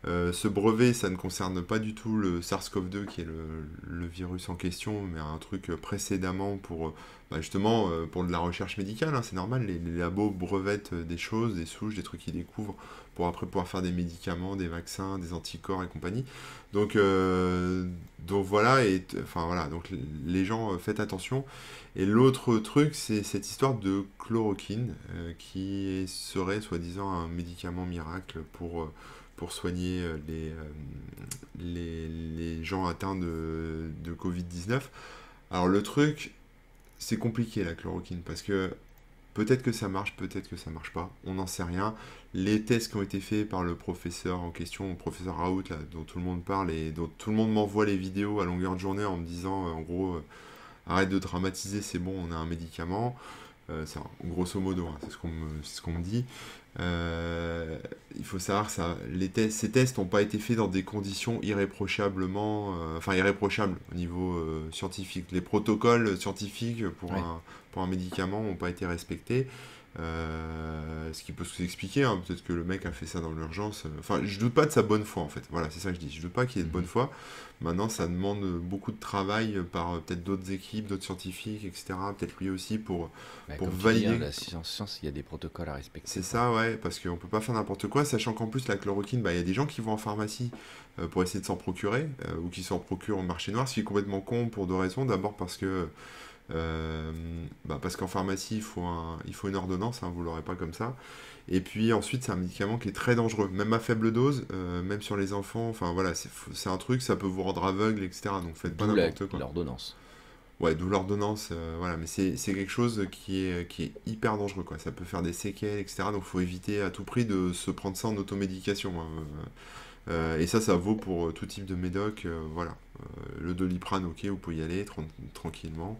Ce brevet, ça ne concerne pas du tout le SARS-CoV-2 qui est le virus en question, mais un truc précédemment pour bah, justement pour de la recherche médicale, hein, c'est normal, les labos brevettent des choses, des souches, des trucs qu'ils découvrent pour après pouvoir faire des médicaments, des vaccins, des anticorps et compagnie. Donc, donc voilà, et enfin voilà, donc les gens faites attention. Et l'autre truc, c'est cette histoire de chloroquine qui serait soi-disant un médicament miracle pour soigner les gens atteints de Covid-19. Alors le truc, c'est compliqué la chloroquine parce que peut-être que ça marche, peut-être que ça marche pas, on n'en sait rien. Les tests qui ont été faits par le professeur en question, le professeur Raoult, là, dont tout le monde parle et dont tout le monde m'envoie les vidéos à longueur de journée en me disant en gros arrête de dramatiser, c'est bon, on a un médicament. Grosso modo, hein, c'est ce qu'on me dit. Il faut savoir que ces tests n'ont pas été faits dans des conditions irréprochablement, enfin irréprochables au niveau scientifique. Les protocoles scientifiques Ouais. pour un médicament n'ont pas été respectés. Ce qui peut s'expliquer, hein, peut-être que le mec a fait ça dans l'urgence. Enfin, je doute pas de sa bonne foi en fait. Voilà, c'est ça que je dis. Je doute pas qu'il ait de bonne Mhm. foi. Maintenant, ça demande beaucoup de travail par peut-être d'autres équipes, d'autres scientifiques, etc. Peut-être lui aussi Bah, pour comme tu dis, hein, valider. la science, il y a des protocoles à C'est respecter, quoi. ça, ouais, parce qu'on peut pas faire n'importe quoi, sachant qu'en plus la chloroquine, bah, il y a des gens qui vont en pharmacie pour essayer de s'en procurer, ou qui s'en procurent au marché noir, ce qui est complètement con pour deux raisons. D'abord euh, parce qu'en pharmacie, il faut une ordonnance, hein, vous l'aurez pas comme ça. Et puis ensuite, c'est un médicament qui est très dangereux, même à faible dose, même sur les enfants. Enfin voilà, c'est un truc, ça peut vous rendre aveugle, etc. Donc faites pas D'où n'importe quoi. l'ordonnance. Ouais, d'où l'ordonnance, voilà, mais c'est quelque chose qui est hyper dangereux, quoi. Ça peut faire des séquelles, etc. Donc faut éviter à tout prix de se prendre ça en automédication, hein. Et ça vaut pour tout type de médoc, voilà. Le Doliprane, ok, vous pouvez y aller tranquillement.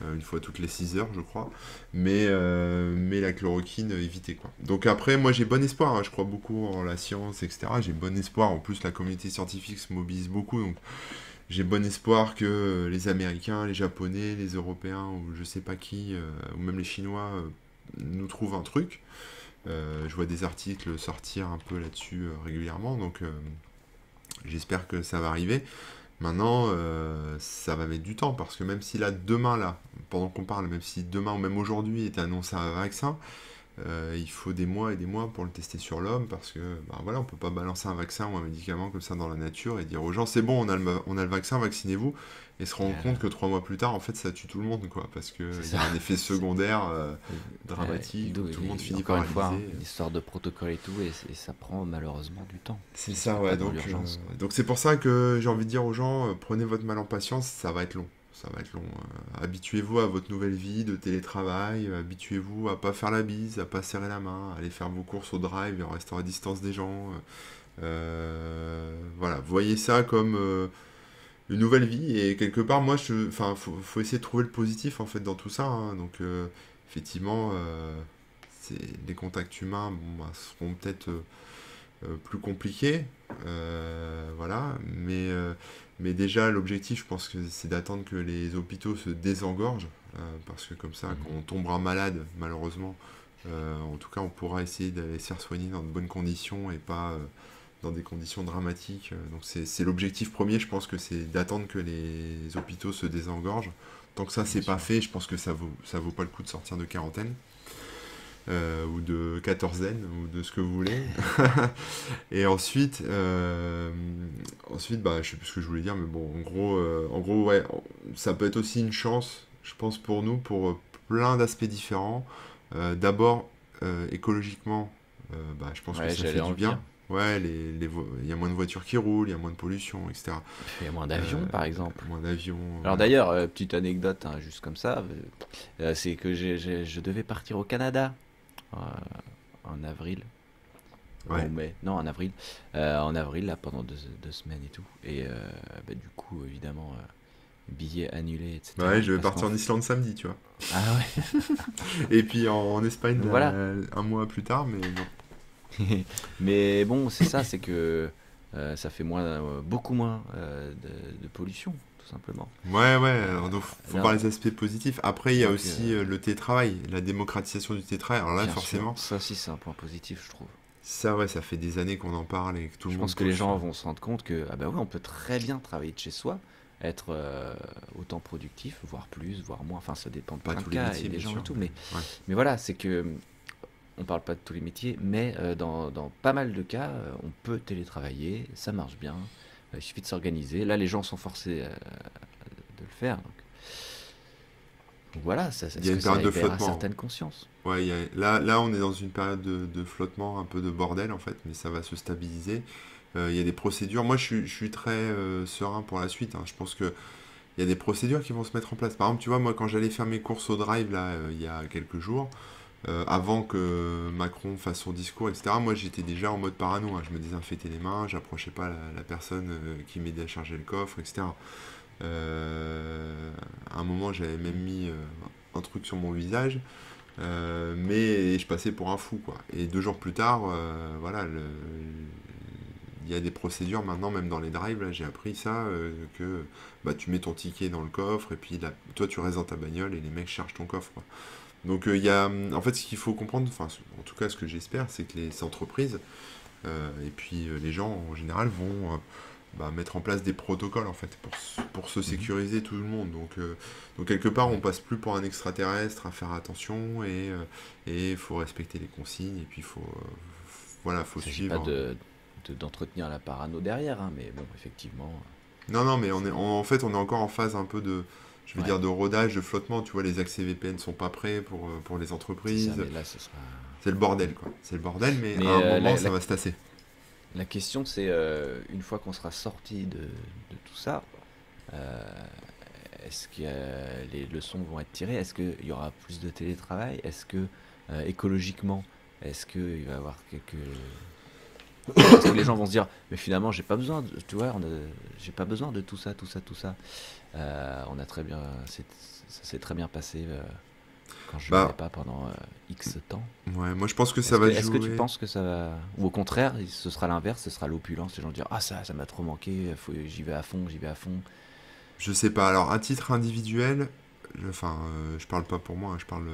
une fois toutes les 6 heures, je crois. Mais la chloroquine, évitez, quoi. Donc après, moi j'ai bon espoir, hein, je crois beaucoup en la science, etc. J'ai bon espoir, en plus la communauté scientifique se mobilise beaucoup, donc j'ai bon espoir que les Américains, les Japonais, les Européens, ou je sais pas qui, ou même les Chinois, nous trouvent un truc. Je vois des articles sortir un peu là-dessus régulièrement, donc j'espère que ça va arriver. Maintenant, ça va mettre du temps, parce que même si là, demain, là, pendant qu'on parle, même si demain ou même aujourd'hui est annoncé un vaccin, il faut des mois et des mois pour le tester sur l'homme, parce que, bah, voilà, on peut pas balancer un vaccin ou un médicament comme ça dans la nature et dire aux gens, c'est bon, on a le vaccin, vaccinez-vous, et se Et, rendre compte que 3 mois plus tard, en fait, ça tue tout le monde, quoi, parce qu'il c'est y ça. a un effet C'est- secondaire d'où- dramatique où tout le monde finit Encore une fois, hein, paralysé. une histoire de protocole et tout, et ça prend malheureusement du temps. C'est Ça se ça, fait ouais. pas dans l'urgence, quoi. Donc c'est pour ça que j'ai envie de dire aux gens, prenez votre mal en patience, ça va être long. Ça va être long. Habituez-vous à votre nouvelle vie de télétravail, habituez-vous à pas faire la bise, à pas serrer la main, à aller faire vos courses au drive en restant à distance des gens. Voilà, voyez ça comme une nouvelle vie et quelque part, moi, enfin, faut essayer de trouver le positif en fait dans tout ça, hein. Donc effectivement, les contacts humains, bon, bah, seront peut-être plus compliqué. Voilà. Mais déjà, l'objectif, je pense que c'est d'attendre que les hôpitaux se désengorgent. Parce que comme ça, quand Mhm. on tombera malade, malheureusement, en tout cas, on pourra essayer d'aller se faire soigner dans de bonnes conditions et pas dans des conditions dramatiques. Donc c'est l'objectif premier, je pense que c'est d'attendre que les hôpitaux se désengorgent. Tant que ça, Bien c'est pas sûr. fait, je pense que ça vaut pas le coup de sortir de quarantaine ou de quatorzaine, ou de ce que vous voulez. Et ensuite, bah, je sais plus ce que je voulais dire, mais bon, en gros, ouais, ça peut être aussi une chance, je pense, pour nous, pour plein d'aspects différents. D'abord, écologiquement, bah, je pense que Ouais, ça j'allais fait en du bien. venir. Ouais, il y a moins de voitures qui roulent, il y a moins de pollution, etc. Il y a moins Euh, d'avions, par exemple. moins d'avions, Alors voilà. d'ailleurs, petite anecdote, hein, juste comme ça, c'est que je devais partir au Canada euh, en avril, Ouais. en mai, non en avril, en avril là pendant 2 semaines et tout. Et bah, du coup, évidemment, billets annulés, Bah ouais, etc. je vais Parce partir en Islande samedi, tu vois. Ah ouais, Et puis en Espagne, donc voilà. un mois plus tard, mais non. Mais bon, c'est ça, c'est que ça fait moins, beaucoup moins de pollution, tout simplement. Ouais, ouais, Euh, donc faut voir là, les aspects positifs. Après, il y a donc, aussi le télétravail, la démocratisation du télétravail. Alors là, bien sûr, forcément, ça aussi c'est un point positif, je trouve. ça, ouais, ça fait des années qu'on en parle et que tout le Je monde pense que les pousse. gens vont se rendre compte que, ah bah oui, on peut très bien travailler de chez soi, être autant productif, voire plus, voire moins. Enfin, ça dépend de Pas plein de tous les cas et métiers, des bien gens et sûr, tout. mais ouais. Mais voilà, c'est que on parle pas de tous les métiers, mais dans pas mal de cas, on peut télétravailler, ça marche bien. Il suffit de s'organiser. Là, les gens sont forcés de le faire. Donc voilà, Il y est-ce a que une ça période de éveillera flottement. certaines consciences? Ouais, là, on est dans une période de flottement, un peu de bordel en fait, mais ça va se stabiliser. Il y a des procédures. Moi, je suis très serein pour la suite, hein. Je pense que il y a des procédures qui vont se mettre en place. Par exemple, tu vois, moi, quand j'allais faire mes courses au drive là, il y a quelques jours, avant que Macron fasse son discours, etc., moi j'étais déjà en mode parano, hein. Je me désinfectais les mains, j'approchais pas la personne qui m'aidait à charger le coffre, etc. À un moment, j'avais même mis un truc sur mon visage, mais je passais pour un fou, quoi. Et 2 jours plus tard, voilà, il y a des procédures maintenant, même dans les drives, là, j'ai appris ça, que bah, tu mets ton ticket dans le coffre, et puis là, toi tu restes dans ta bagnole, et les mecs chargent ton coffre, quoi. Donc il y a, en fait, ce qu'il faut comprendre, enfin, en tout cas, ce que j'espère, c'est que les entreprises et puis les gens en général vont bah, mettre en place des protocoles en fait pour se Mhm. sécuriser tout le monde. Donc quelque part, on Ouais. passe plus pour un extraterrestre à faire attention et il faut respecter les consignes et puis voilà, faut Il s'agit pas suivre. d'entretenir la parano derrière, hein, mais bon, effectivement, Non, non, mais c'est... en fait, on est encore en phase un peu je vais Ouais, dire, de rodage, de flottement. Tu vois, les accès VPN sont pas prêts pour les c'est ça, entreprises. mais là, ce sera... C'est le bordel, quoi. C'est le bordel, mais à Mais un moment, ça va se tasser. la question, c'est, une fois qu'on sera sorti de tout ça, euh, est-ce que les leçons vont être tirées? Est-ce qu'il y aura plus de télétravail? Est-ce que écologiquement, est-ce qu'il va y avoir quelques Parce que les gens vont se dire, mais finalement, j'ai pas besoin, tu vois, j'ai pas besoin de tout ça, tout ça, tout ça. On a très bien, ça s'est très bien passé quand je l'avais Bah, pas pendant X temps. ouais, moi je pense que ça va Est-ce que tu jouer. penses que ça va, ou au contraire, ce sera l'inverse, ce sera l'opulence, les gens vont dire, ah ça m'a trop manqué, j'y vais à fond, j'y vais à fond. Je sais pas. Alors, à titre individuel, enfin, je parle pas pour moi, hein, je parle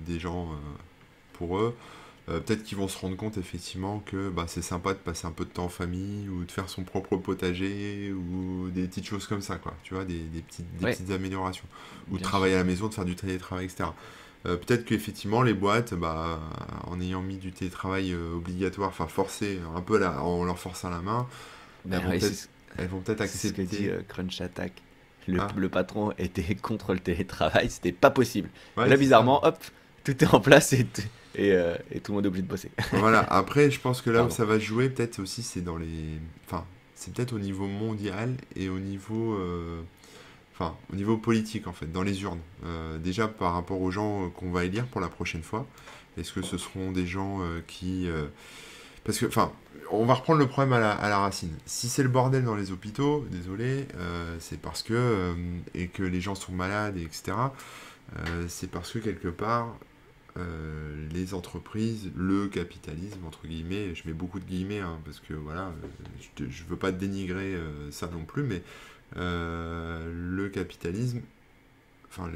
des gens pour eux. Peut-être qu'ils vont se rendre compte effectivement que bah, c'est sympa de passer un peu de temps en famille ou de faire son propre potager ou des petites choses comme ça, quoi. Tu vois, des Ouais, petites améliorations. Ou de bien travailler sûr. à la maison, de faire du télétravail, etc. Peut-être qu'effectivement les boîtes, bah, en ayant mis du télétravail obligatoire, enfin forcé, un peu là, en leur forçant la main, elles Ben vont ouais, peut-être elles vont peut-être c'est ce que dit accepter. Crunch Attack. Ah, Le patron était contre le télétravail, c'était pas possible. Et ouais, là, c'est ça. bizarrement, hop, tout est en place et tout le monde est obligé de bosser. Voilà, après, je pense que là où Pardon. ça va se jouer, peut-être aussi, c'est dans les. Enfin, c'est peut-être au niveau mondial et au niveau. Enfin, au niveau politique, en fait, dans les urnes. Déjà, par rapport aux gens qu'on va élire pour la prochaine fois, est-ce que ce seront des gens qui. Parce que, enfin, on va reprendre le problème à la racine. Si c'est le bordel dans les hôpitaux, désolé, c'est parce que. Et que les gens sont malades, etc. C'est parce que quelque part, les entreprises, le capitalisme, entre guillemets, je mets beaucoup de guillemets, hein, parce que voilà, je veux pas dénigrer ça non plus, mais le capitalisme, enfin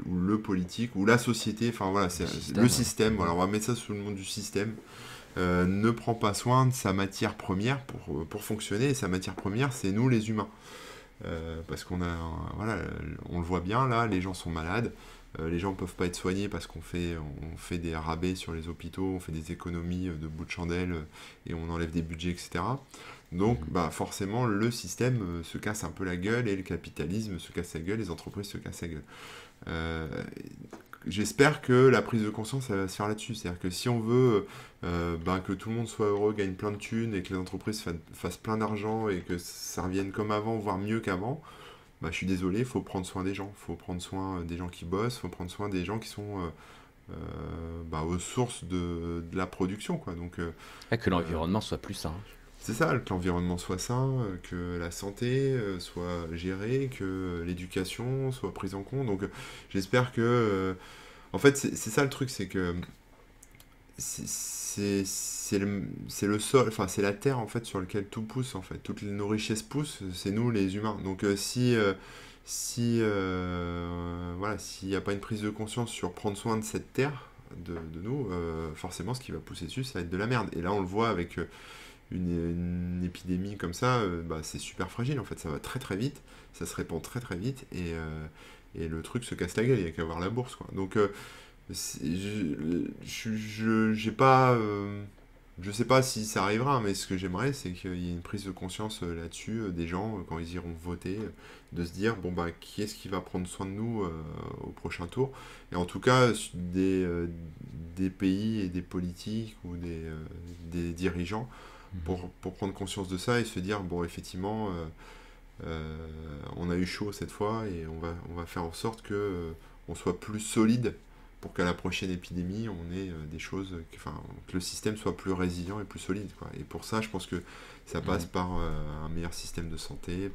ou le politique, ou la société, enfin voilà, Le c'est le système, ouais. système, voilà, Mhm. on va mettre ça sous le nom du système, ne prend pas soin de sa matière première pour fonctionner, et sa matière première, c'est nous les humains. Parce qu'on a, voilà, on le voit bien là, les gens sont malades, les gens ne peuvent pas être soignés parce on fait des rabais sur les hôpitaux, on fait des économies de bout de chandelle et on enlève des budgets, etc. Donc, Mhm. bah, forcément, le système se casse un peu la gueule et le capitalisme se casse la gueule, les entreprises se cassent la gueule. Euh, J'espère que la prise de conscience elle va se faire là-dessus. C'est-à-dire que si on veut ben, que tout le monde soit heureux, gagne plein de thunes et que les entreprises fassent plein d'argent et que ça revienne comme avant, voire mieux qu'avant, bah, je suis désolé, il faut prendre soin des gens. Il faut prendre soin des gens qui bossent, il faut prendre soin des gens qui sont bah, aux sources de la production. Quoi. Donc, Ouais, que euh, l'environnement soit plus sain. c'est ça, que l'environnement soit sain, que la santé soit gérée, que l'éducation soit prise en compte. Donc, j'espère que en fait, c'est ça le truc, c'est que c'est le sol, enfin c'est la terre en fait sur laquelle tout pousse en fait, toutes nos richesses poussent, c'est nous les humains. Donc voilà, s'il n'y a pas une prise de conscience sur prendre soin de cette terre, de nous, forcément ce qui va pousser dessus, ça va être de la merde. Et là on le voit avec une épidémie comme ça, bah, c'est super fragile en fait, ça va très très vite, ça se répand très très vite et le truc se casse la gueule, il n'y a qu'à voir la bourse quoi. Donc j'ai pas. Je sais pas si ça arrivera, mais ce que j'aimerais, c'est qu'il y ait une prise de conscience là-dessus des gens quand ils iront voter, de se dire bon bah qui est-ce qui va prendre soin de nous au prochain tour, et en tout cas des pays et des politiques ou des dirigeants Mhm. pour prendre conscience de ça et se dire bon effectivement on a eu chaud cette fois et on va faire en sorte que on soit plus solide pour qu'à la prochaine épidémie, on ait des choses, enfin, que le système soit plus résilient et plus solide. Quoi. Et pour ça, je pense que ça passe Mhm. par un meilleur système de santé,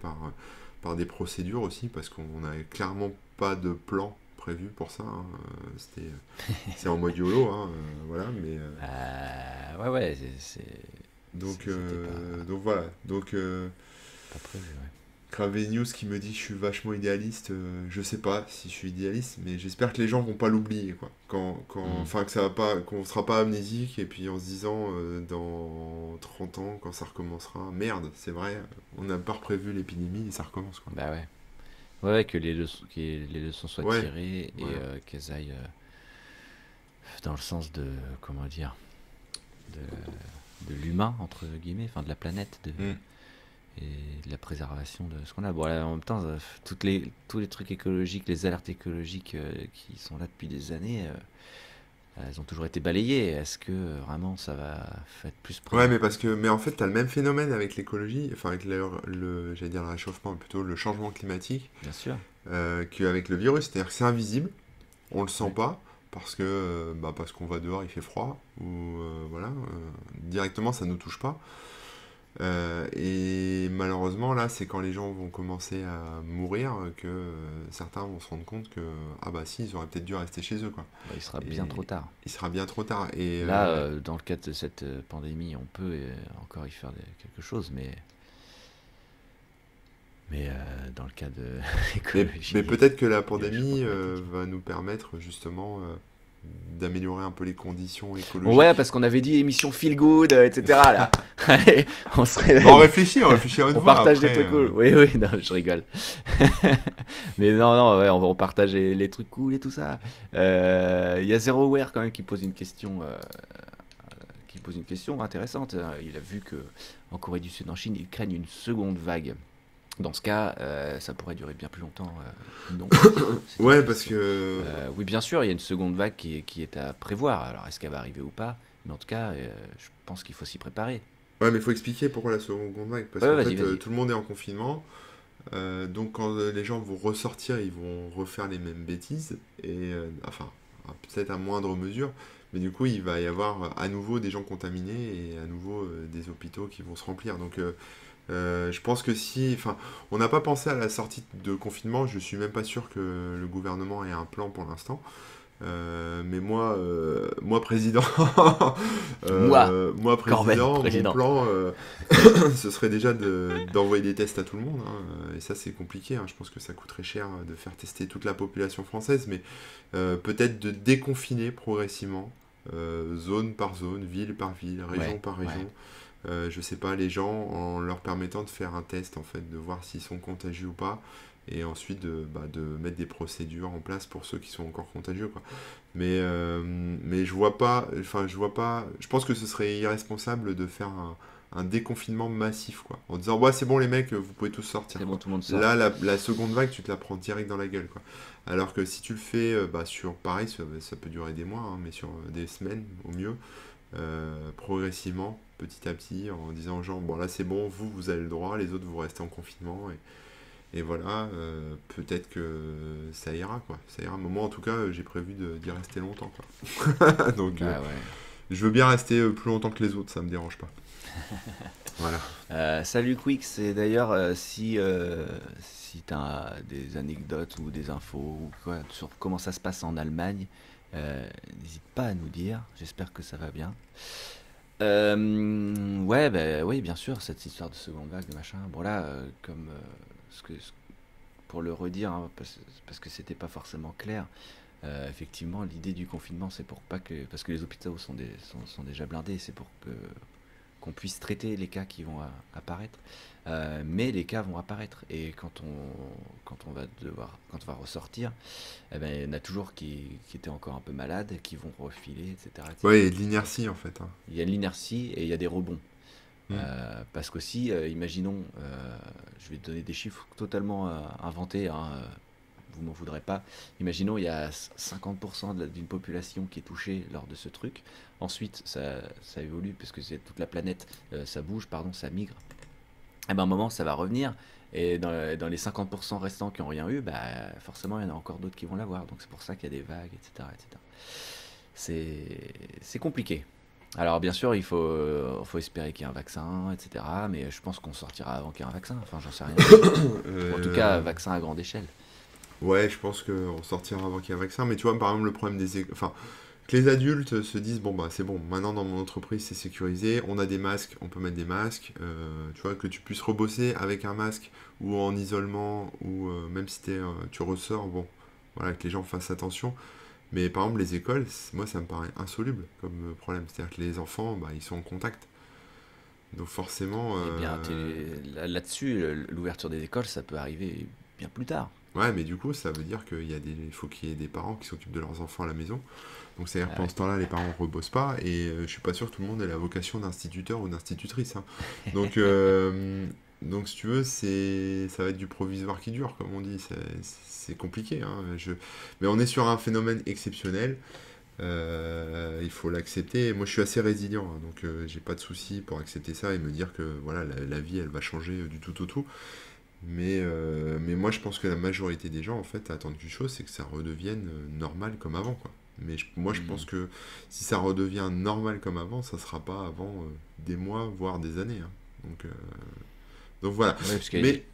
par des procédures aussi, parce qu'on n'a clairement pas de plan prévu pour ça. Hein. C'est en mode YOLO, hein, voilà. Mais Ouais, ouais, donc voilà. Donc pas prévu, ouais. Gravé News qui me dit que je suis vachement idéaliste, je sais pas si je suis idéaliste, mais j'espère que les gens vont pas l'oublier, quoi. Mhm. Enfin, que ça va pas, qu'on sera pas amnésique, et puis en se disant, dans 30 ans, quand ça recommencera, merde, c'est vrai, on n'a pas prévu l'épidémie et ça recommence, quoi. Bah ouais. Ouais, ouais, que les leçons soient Ouais, tirées et voilà. qu'elles aillent dans le sens de, comment dire, de, de l'humain, entre guillemets, enfin de la planète, Mm. et de la préservation de ce qu'on a. Bon, là, en même temps, tous les trucs écologiques, les alertes écologiques qui sont là depuis des années, elles ont toujours été balayées. Est-ce que vraiment ça va être plus pris Ouais, en mais compte? mais en fait, t'as le même phénomène avec l'écologie, enfin avec j'allais dire le réchauffement, mais plutôt le changement climatique, Bien sûr. qu'avec le virus, c'est-à-dire que c'est invisible, on le sent Ouais. pas. parce qu'on va dehors, il fait froid, ou voilà, directement ça nous touche pas. Et malheureusement, là, c'est quand les gens vont commencer à mourir que certains vont se rendre compte que, ah bah si, ils auraient peut-être dû rester chez eux, quoi. Bah, il sera bien Et trop tard. il sera bien trop tard. Et Là, dans le cadre de cette pandémie, on peut encore y faire quelque chose, mais dans le cas de mais, l'écologie, mais peut-être que la il y a le pandémie changement climatique. va nous permettre justement d'améliorer un peu les conditions Ouais, écologiques. parce qu'on avait dit émission feel good, etc. Là, allez, on se Bon, réveille, on réfléchit à une on voix partage des après. trucs cool. Oui, oui, non, je rigole. Mais non, non, ouais, on partage les trucs cool et tout ça. Il y a ZeroWare quand même qui pose une question intéressante. Il a vu que en Corée du Sud, en Chine, ils craignent une seconde vague. Dans ce cas, ça pourrait durer bien plus longtemps. Non, c'était la Ouais, parce question. que Oui, bien sûr, il y a une seconde vague qui est à prévoir. Alors, est-ce qu'elle va arriver ou pas? Mais en tout cas, je pense qu'il faut s'y préparer. ouais, mais il faut expliquer pourquoi la seconde vague. Parce Ouais, ouais, qu'en vas-y, fait, vas-y. tout le monde est en confinement. Donc quand les gens vont ressortir, ils vont refaire les mêmes bêtises. Et enfin, peut-être à moindre mesure. Mais du coup, il va y avoir à nouveau des gens contaminés et à nouveau des hôpitaux qui vont se remplir. Donc je pense que si... Enfin, on n'a pas pensé à la sortie de confinement. Je suis même pas sûr que le gouvernement ait un plan pour l'instant. Mais moi président, Moi, moi Corben, président, mon président. plan, ce serait déjà d'envoyer des tests à tout le monde, hein. Et ça c'est compliqué, hein. Je pense que ça coûterait cher de faire tester toute la population française, mais peut-être de déconfiner progressivement, zone par zone, ville par ville, région Ouais, par ouais. région. Je sais pas, les gens en leur permettant de faire un test en fait, de voir s'ils sont contagieux ou pas, et ensuite de mettre des procédures en place pour ceux qui sont encore contagieux, quoi. Mais je vois pas, je pense que ce serait irresponsable de faire un déconfinement massif, quoi, en disant ouais c'est bon les mecs, vous pouvez tous sortir, C'est bon, quoi. tout le monde sort. Là la seconde vague tu te la prends direct dans la gueule, quoi. Alors que si tu le fais sur pareil, ça peut durer des mois, hein, mais sur des semaines au mieux, progressivement, petit à petit, en disant aux gens, bon là c'est bon, vous avez le droit, les autres vous restez en confinement, et voilà, peut-être que ça ira, quoi. Ça ira. Moi en tout cas, j'ai prévu d'y rester longtemps, quoi. Donc Bah ouais. je veux bien rester plus longtemps que les autres, ça me dérange pas. Voilà. Salut Quix, et d'ailleurs, si tu as des anecdotes ou des infos ou quoi sur comment ça se passe en Allemagne, n'hésite pas à nous dire. J'espère que ça va bien. Ouais, bah, oui, bien sûr, cette histoire de seconde vague, de machin. Bon, là, comme pour le redire, hein, parce que c'était pas forcément clair, effectivement, l'idée du confinement, c'est pour pas que. Parce que les hôpitaux sont déjà blindés, c'est pour que qu'on puisse traiter les cas qui vont apparaître. Mais les cas vont apparaître. Et quand on va ressortir, eh ben, il y en a toujours qui étaient encore un peu malades, qui vont refiler, etc., Ouais, etc. et de l'inertie en fait, hein. Il y a l'inertie et il y a des rebonds. Mm. Parce qu'aussi, imaginons, je vais te donner des chiffres totalement inventés, hein, vous m'en voudrez pas. Imaginons, il y a 50% d'une population qui est touchée lors de ce truc. Ensuite, ça évolue, parce que c'est toute la planète, ça bouge, pardon, ça migre. Et ben, à un moment, ça va revenir. Et dans les 50% restants qui n'ont rien eu, bah, forcément, il y en a encore d'autres qui vont l'avoir. Donc c'est pour ça qu'il y a des vagues, etc., etc. C'est compliqué. Alors bien sûr, faut espérer qu'il y ait un vaccin, etc. Mais je pense qu'on sortira avant qu'il y ait un vaccin. Enfin, j'en sais rien. Ou en tout cas, Euh, vaccin à grande échelle. ouais, je pense qu'on sortira avant qu'il y ait un vaccin, mais tu vois, par exemple, le problème enfin, que les adultes se disent, bon bah c'est bon, maintenant dans mon entreprise c'est sécurisé, on a des masques, on peut mettre des masques, tu vois, que tu puisses rebosser avec un masque ou en isolement, ou même si tu ressors, bon, voilà, que les gens fassent attention. Mais par exemple, les écoles, moi ça me paraît insoluble comme problème, c'est-à-dire que les enfants, bah, ils sont en contact. Donc forcément, Eh bien, là-dessus, l'ouverture des écoles, ça peut arriver bien plus tard. ouais, mais du coup, ça veut dire il faut qu'il y ait des parents qui s'occupent de leurs enfants à la maison. Donc c'est-à-dire que Ah pendant ouais. ce temps-là, les parents rebossent pas, et je suis pas sûr que tout le monde ait la vocation d'instituteur ou d'institutrice, hein. Donc, donc si tu veux, ça va être du provisoire qui dure, comme on dit. C'est compliqué, hein. Mais on est sur un phénomène exceptionnel. Il faut l'accepter. Moi, je suis assez résilient, hein, donc j'ai pas de souci pour accepter ça et me dire que voilà, la vie, elle va changer du tout au tout. Mais moi, je pense que la majorité des gens, en fait, attendent qu'une chose, c'est que ça redevienne normal comme avant, quoi. Mais moi, je pense Hmm. que si ça redevient normal comme avant, ça sera pas avant des mois, voire des années, hein. Donc, donc voilà. Ouais, parce que Mais,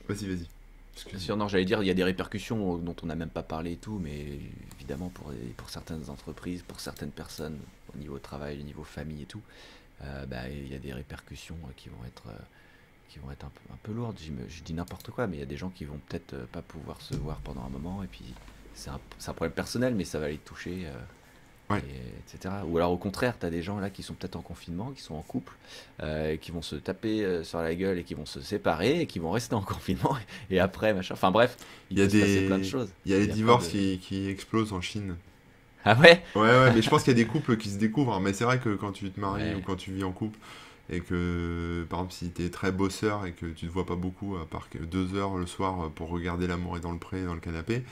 vas-y, vas-y. bien Excuse-moi. sûr, non, j'allais dire, il y a des répercussions dont on n'a même pas parlé et tout, mais évidemment pour certaines entreprises, pour certaines personnes, au niveau travail, au niveau famille et tout, bah, il y a des répercussions qui vont être un peu lourdes. Je dis n'importe quoi, mais il y a des gens qui vont peut-être pas pouvoir se voir pendant un moment, et puis c'est un problème personnel, mais ça va les toucher, Ouais. etc. Ou alors au contraire, tu as des gens là qui sont peut-être en confinement, qui sont en couple, qui vont se taper sur la gueule et qui vont se séparer et qui vont rester en confinement et après machin. Enfin bref, il Il y a peut se passer plein de des, choses. il y a les Il y a plein divorces de. qui explosent en Chine. Ah ouais? Ouais, ouais, mais je pense qu'il y a des couples qui se découvrent, hein. Mais c'est vrai que quand tu te maries ou Ouais. quand tu vis en couple, et que, par exemple, si t'es très bosseur et que tu te vois pas beaucoup, à part que 2 heures le soir pour regarder L'amour est dans le pré, dans le canapé,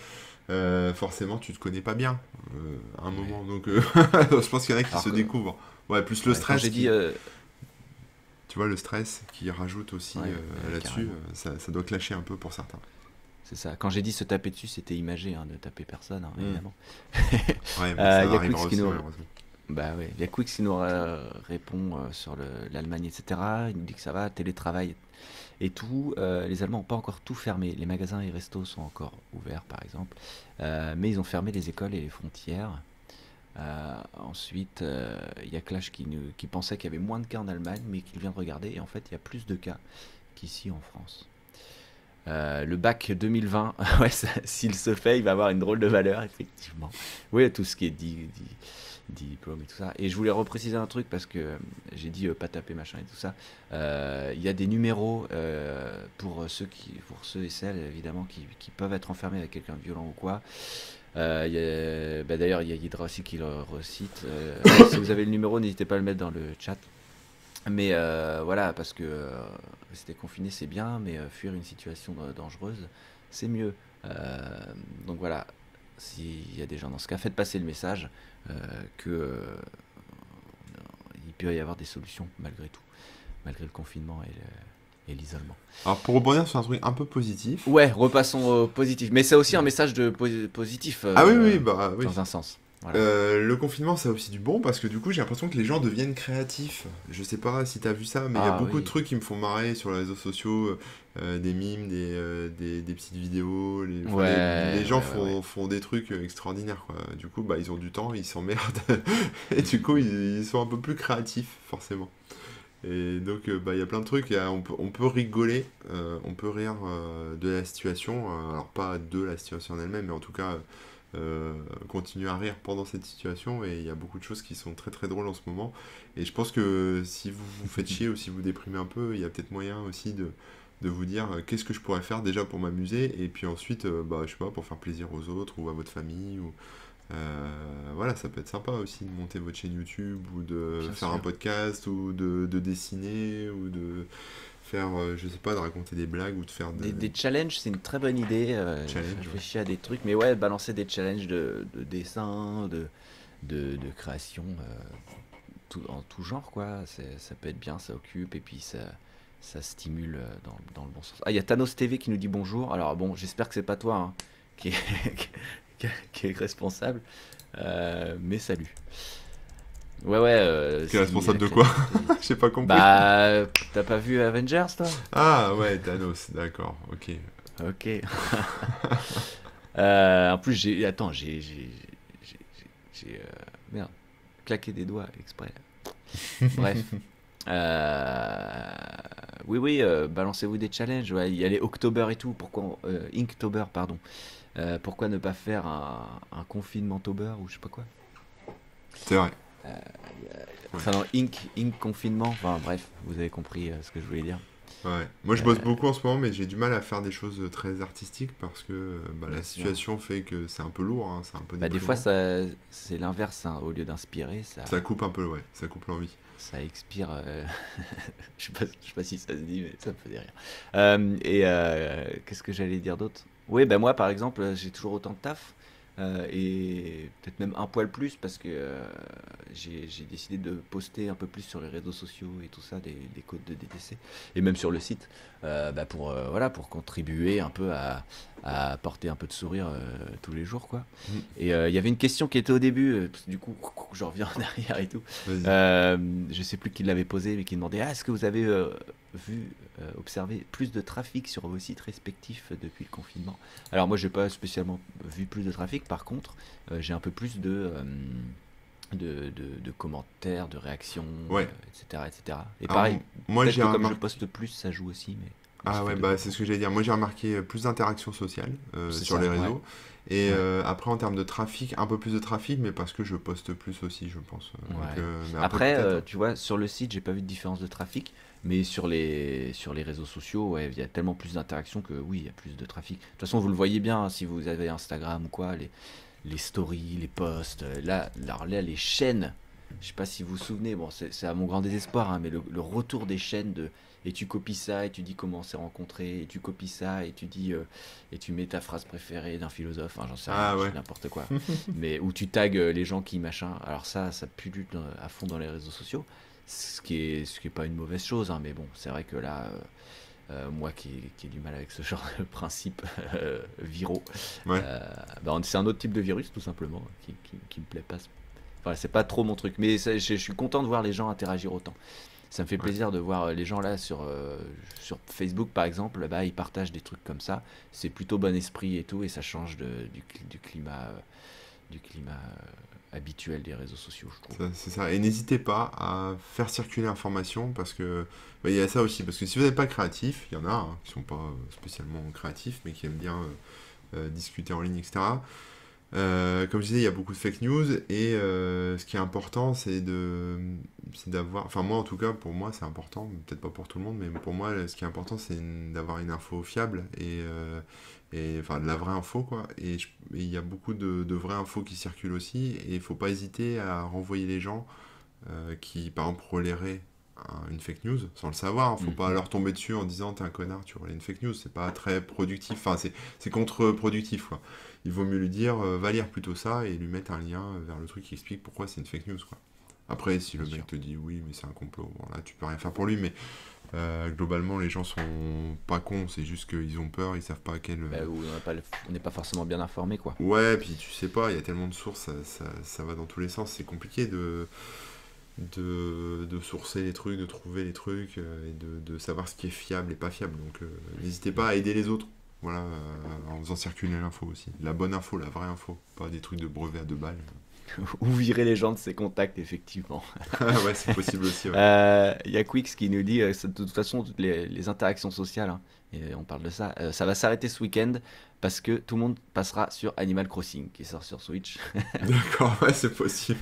forcément, tu te connais pas bien à un Ouais. moment. Donc, je pense qu'il y en a qui Alors se que, découvrent. Ouais, plus le ouais, quand stress j'ai dit, qui, tu vois, le stress qui rajoute aussi ouais, là-dessus, carrément. ça doit clasher un peu pour certains. C'est ça. Quand j'ai dit se taper dessus, c'était imagé, hein, ne taper personne, hein, Hmm. évidemment. Ouais, mais ça Il y a arrivera Quix qui aussi, nous, malheureusement. Bah ouais, il y a Quix qui nous répond sur l'Allemagne, etc. Il nous dit que ça va, télétravail et tout. Les Allemands n'ont pas encore tout fermé. Les magasins et restos sont encore ouverts, par exemple. Mais ils ont fermé les écoles et les frontières. Ensuite, il y a Clash qui pensait qu'il y avait moins de cas en Allemagne, mais qui vient de regarder. Et en fait, il y a plus de cas qu'ici en France. Le bac 2020, ouais, s'il se fait, il va avoir une drôle de valeur, effectivement. Oui, tout ce qui est diplôme et tout ça. Et je voulais repréciser un truc parce que j'ai dit pas taper machin et tout ça. Il y a des numéros pour ceux et celles évidemment qui peuvent être enfermés avec quelqu'un de violent ou quoi. Bah, d'ailleurs, il y a Hydra aussi qui le recite. Si vous avez le numéro, n'hésitez pas à le mettre dans le chat. Mais voilà, parce que rester confiné c'est bien, mais fuir une situation dangereuse c'est mieux. Euh, donc voilà, s'il y a des gens dans ce cas, faites passer le message euh, que il peut y avoir des solutions malgré tout, malgré le confinement et l'isolement. Alors, pour rebondir sur un truc un peu positif. Ouais, repassons au positif. Mais c'est aussi un message de positif Ah oui, oui, bah oui. dans un sens. Voilà. Le confinement, ça a aussi du bon parce que du coup, j'ai l'impression que les gens deviennent créatifs. Je sais pas si t'as vu ça, mais il y a Ah beaucoup de oui, trucs qui me font marrer sur les réseaux sociaux, des mimes, des petites vidéos. Enfin, les ouais, gens ouais, ouais, ouais. font des trucs extraordinaires, quoi. Du coup, bah, ils ont du temps, ils s'emmerdent. Et du coup, ils sont un peu plus créatifs, forcément. Et donc, bah, il y a plein de trucs. On peut rigoler, on peut rire de la situation. Alors, pas de la situation en elle-même, mais en tout cas, euh, continuer à rire pendant cette situation. Et il y a beaucoup de choses qui sont très très drôles en ce moment. Et je pense que si vous vous faites chier ou si vous déprimez un peu, il y a peut-être moyen aussi de vous dire qu'est-ce que je pourrais faire déjà pour m'amuser. Et puis ensuite, bah, je sais pas, pour faire plaisir aux autres ou à votre famille. Voilà, ça peut être sympa aussi de monter votre chaîne YouTube ou de Bien faire un sûr. podcast ou de dessiner ou de faire, je sais pas, de raconter des blagues ou de faire Des challenges, c'est une très bonne idée. Je challenges. Ouais. réfléchis à des trucs, mais ouais, balancer des challenges de dessin, de création, en tout genre, quoi. Ça peut être bien, ça occupe, et puis ça stimule dans le bon sens. Ah, il y a Thanos TV qui nous dit bonjour. Alors bon, j'espère que c'est pas toi hein, qui, est, qui est responsable, mais salut. Ouais, ouais, Qui est si responsable de quoi? l'actualité. J'ai pas compris. Bah, t'as pas vu Avengers, toi? Ah ouais, Thanos, d'accord, ok. Ok. En plus, attends, j'ai, merde, claqué des doigts exprès. Bref. Euh, oui, oui, balancez-vous des challenges. Ouais, il y a les October et tout. Pourquoi, Inktober, pardon. Pourquoi ne pas faire un confinement Tober ou je sais pas quoi. C'est vrai. Ouais. Enfin, non, Ink confinement. Enfin, bref, vous avez compris ce que je voulais dire. Ouais. Moi, je Euh, bosse beaucoup en ce moment, mais j'ai du mal à faire des choses très artistiques parce que bah, Bien la sûr. situation fait que c'est un peu lourd, hein, c'est un peu Bah, des fois, déprimant. c'est l'inverse. Hein. Au lieu d'inspirer, Ça coupe un peu, ouais, ça coupe l'envie. ça expire. Je sais pas si ça se dit, mais ça me fait des rires. Qu'est-ce que j'allais dire d'autre? Oui, ben moi, par exemple, j'ai toujours autant de taf. et peut-être même un poil plus parce que j'ai décidé de poster un peu plus sur les réseaux sociaux et tout ça, des codes de DTC, et même sur le site, pour, voilà, pour contribuer un peu à apporter un peu de sourire tous les jours, quoi. Mm. Et il y avait une question qui était au début, parce que du coup, je reviens en arrière et tout. Vas-y. Je sais plus qui l'avait posé, mais qui demandait: ah, est-ce que vous avez vu, observé plus de trafic sur vos sites respectifs depuis le confinement? Alors moi, j'ai pas spécialement vu plus de trafic. Par contre, j'ai un peu plus de commentaires, de réactions, Ouais. etc., etc. Et Alors, pareil, moi, peut-être j'ai que comme je remarqué. poste plus, ça joue aussi, mais Ah ça fait ouais, deux bah fois. c'est ce que j'allais dire. Moi, j'ai remarqué plus d'interactions sociales C'est sur ça, les ouais, réseaux. Et ouais, après, en termes de trafic, un peu plus de trafic, mais parce que je poste plus aussi, je pense. Donc, ouais. mais après, Après, peut-être, hein. tu vois, sur le site, j'ai pas vu de différence de trafic, mais sur les réseaux sociaux, ouais, il y a tellement plus d'interactions que oui, il y a plus de trafic. De toute façon, vous le voyez bien, hein, si vous avez Instagram ou quoi, les stories, les posts, là, les chaînes, je sais pas si vous vous souvenez, bon, c'est à mon grand désespoir, hein, mais le retour des chaînes de, et tu copies ça et tu dis comment on s'est rencontrés, et tu copies ça et tu dis, et tu mets ta phrase préférée d'un philosophe, enfin, j'en sais rien, Ah je ouais. dis n'importe quoi, mais où tu tags les gens qui machin, alors ça pue à fond dans les réseaux sociaux, ce qui est pas une mauvaise chose, hein, mais bon, c'est vrai que là, moi qui ai du mal avec ce genre de principe viraux, Ouais. c'est un autre type de virus tout simplement qui me plaît pas. Enfin, c'est pas trop mon truc, mais je suis content de voir les gens interagir autant. Ça me fait Ouais. plaisir de voir les gens là sur Facebook par exemple, bah, ils partagent des trucs comme ça. C'est plutôt bon esprit et tout, et ça change du climat, habituel des réseaux sociaux, je trouve. C'est ça. Et n'hésitez pas à faire circuler l'information parce que bah, il y a ça aussi. Parce que si vous n'êtes pas créatif, il y en a hein, qui sont pas spécialement créatifs, mais qui aiment bien discuter en ligne, etc. Comme je disais, il y a beaucoup de fake news et ce qui est important, c'est d'avoir, enfin moi en tout cas, pour moi c'est important, peut-être pas pour tout le monde, mais pour moi ce qui est important c'est d'avoir une info fiable et enfin de la vraie info quoi. Et il y a beaucoup de vraies infos qui circulent aussi et il faut pas hésiter à renvoyer les gens qui par exemple relairaient une fake news sans le savoir. Faut pas Mhm. leur tomber dessus en disant t'es un connard, tu relais une fake news. C'est pas très productif. Enfin, c'est contre-productif quoi. Il vaut mieux lui dire va lire plutôt ça et lui mettre un lien vers le truc qui explique pourquoi c'est une fake news quoi. Après, si Bien le sûr. mec te dit oui, mais c'est un complot, bon là tu peux rien faire pour lui, mais globalement les gens sont pas cons, c'est juste qu'ils ont peur, ils savent pas à quel. Bah, où on n'est pas forcément bien informé, quoi. Ouais, puis tu sais pas, il y a tellement de sources, ça va dans tous les sens, c'est compliqué de sourcer les trucs, de trouver les trucs et de savoir ce qui est fiable et pas fiable. Donc n'hésitez pas à aider les autres. Voilà, en faisant circuler l'info aussi. La bonne info, la vraie info. Pas des trucs de brevet à 2 balles. Ou virer les gens de ses contacts, effectivement. Ouais, c'est possible aussi, ouais. Il y a Quix qui nous dit, de toute façon, toutes les interactions sociales, hein, et on parle de ça, ça va s'arrêter ce week-end parce que tout le monde passera sur Animal Crossing, qui sort sur Switch. D'accord, ouais, c'est possible.